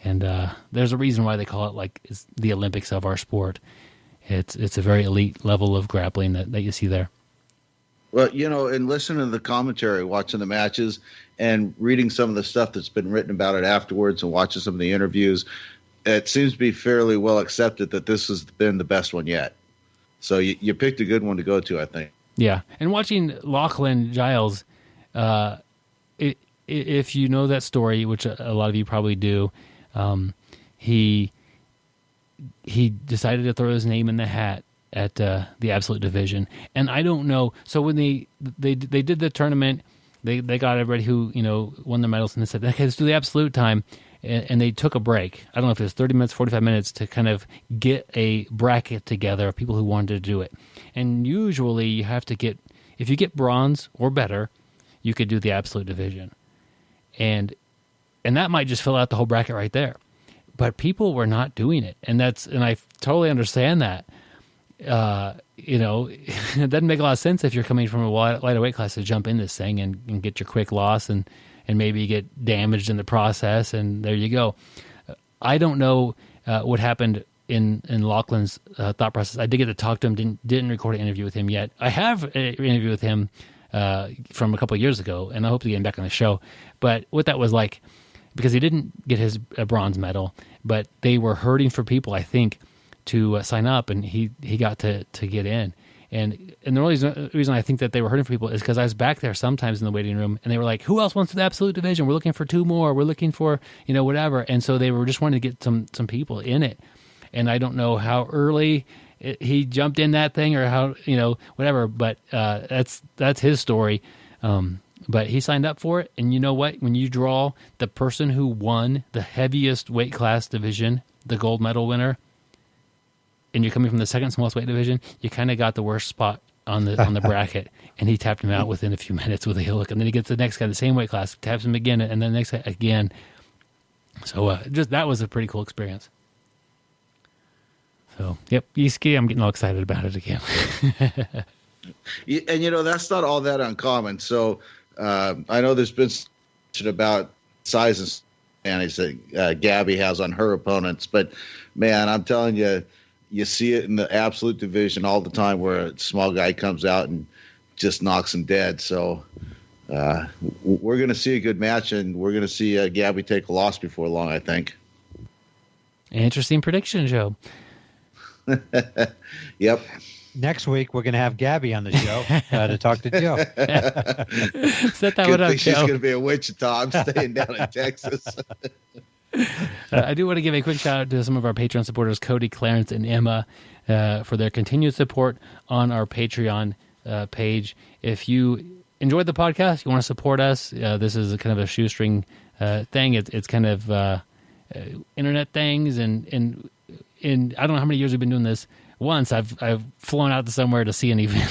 Speaker 2: and there's a reason why they call it like it's the Olympics of our sport. It's a very elite level of grappling that you see there.
Speaker 3: Well, and listening to the commentary, watching the matches, and reading some of the stuff that's been written about it afterwards, and watching some of the interviews, it seems to be fairly well accepted that this has been the best one yet. So you picked a good one to go to, I think. Yeah,
Speaker 2: and watching Lachlan Giles, if you know that story, which a lot of you probably do, he decided to throw his name in the hat at the Absolute Division. And I don't know. So when they did the tournament, they got everybody who won the medals, and they said, okay, let's do the Absolute time. And they took a break. I don't know if it was 30 minutes, 45 minutes to kind of get a bracket together of people who wanted to do it. And usually you have to if you get bronze or better, you could do the Absolute Division. And that might just fill out the whole bracket right there. But people were not doing it. And I totally understand that. It doesn't make a lot of sense if you're coming from a lighter weight class to jump in this thing and get your quick loss and and maybe get damaged in the process, and there you go. I don't know what happened in Lachlan's thought process. I did get to talk to him, didn't record an interview with him yet. I have an interview with him from a couple of years ago, and I hope to get him back on the show. But what that was like, because he didn't get his bronze medal, but they were hurting for people, I think, to sign up, and he got to get in. And the only reason I think that they were hurting for people is because I was back there sometimes in the waiting room, and they were like, who else wants the absolute division? We're looking for 2 more. We're looking for, whatever. And so they were just wanting to get some people in it. And I don't know how early he jumped in that thing or how, whatever. But that's his story. But he signed up for it. And you know what? When you draw the person who won the heaviest weight class division, the gold medal winner, and you're coming from the second smallest weight division, you kind of got the worst spot on the bracket. And he tapped him out within a few minutes with a heel hook. And then he gets the next guy, the same weight class, taps him again, and then the next guy again. So just that was a pretty cool experience. So, yep, Yiski, I'm getting all excited about it again.
Speaker 3: And, that's not all that uncommon. So I know there's been about sizes that Gabby has on her opponents. But, man, I'm telling you, you see it in the absolute division all the time where a small guy comes out and just knocks him dead. So we're going to see a good match, and we're going to see Gabby take a loss before long, I think.
Speaker 2: Interesting prediction, Joe.
Speaker 3: Yep.
Speaker 4: Next week, we're going to have Gabby on the show to talk to Joe.
Speaker 2: Set that one up, Joe.
Speaker 3: She's going to be in Wichita. I'm staying down in Texas.
Speaker 2: I do want to give a quick shout out to some of our Patreon supporters, Cody, Clarence, and Emma, for their continued support on our Patreon page. If you enjoyed the podcast, you want to support us, this is a kind of a shoestring thing. It's kind of internet things, and I don't know how many years we've been doing this. Once I've flown out to somewhere to see an event,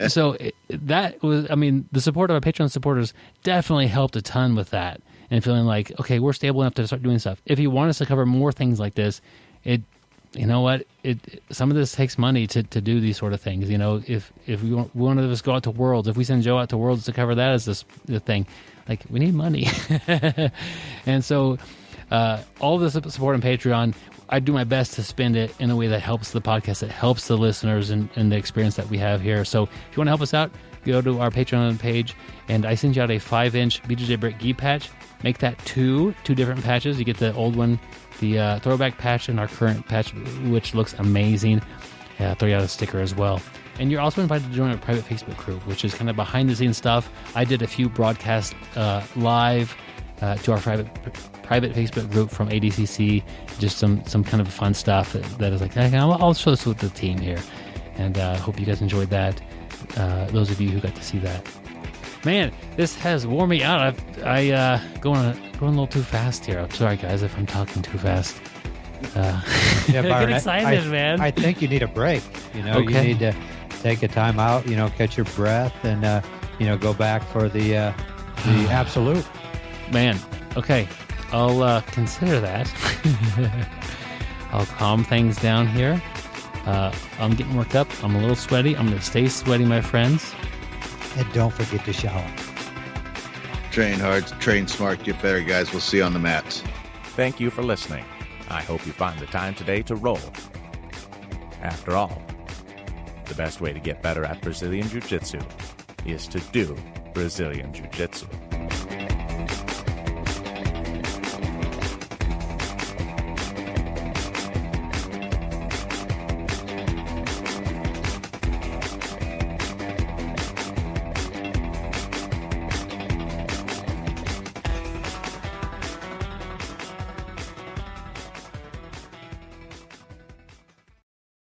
Speaker 2: so that was, the support of our Patreon supporters definitely helped a ton with that, and feeling like, okay, we're stable enough to start doing stuff. If you want us to cover more things like this, some of this takes money to do these sort of things. If we want one of us go out to Worlds, if we send Joe out to Worlds to cover that as the thing, like, we need money. And so all this support on Patreon, I do my best to spend it in a way that helps the podcast, that helps the listeners and the experience that we have here. So if you want to help us out, go to our Patreon page, and I send you out a 5-inch BjjBrick gi patch. Make that two different patches. You get the old one, the throwback patch, and our current patch, which looks amazing. I'll throw you out a sticker as well. And you're also invited to join our private Facebook group, which is kind of behind-the-scenes stuff. I did a few broadcasts live to our private Facebook group from ADCC, just some kind of fun stuff that is like, I'll show this with the team here. And hope you guys enjoyed that, those of you who got to see that. Man, this has worn me out. I going a little too fast here. I'm sorry, guys, if I'm talking too fast.
Speaker 4: Yeah, Byron,
Speaker 2: get excited, man.
Speaker 4: I think you need a break.
Speaker 2: Okay.
Speaker 4: You need to take a time out, catch your breath, and go back for the absolute.
Speaker 2: Man, okay, I'll consider that. I'll calm things down here. I'm getting worked up. I'm a little sweaty. I'm going to stay sweaty, my friends.
Speaker 4: And don't forget to shower.
Speaker 3: Train hard, train smart, get better, guys. We'll see you on the mats.
Speaker 1: Thank you for listening. I hope you find the time today to roll. After all, the best way to get better at Brazilian Jiu-Jitsu is to do Brazilian Jiu-Jitsu.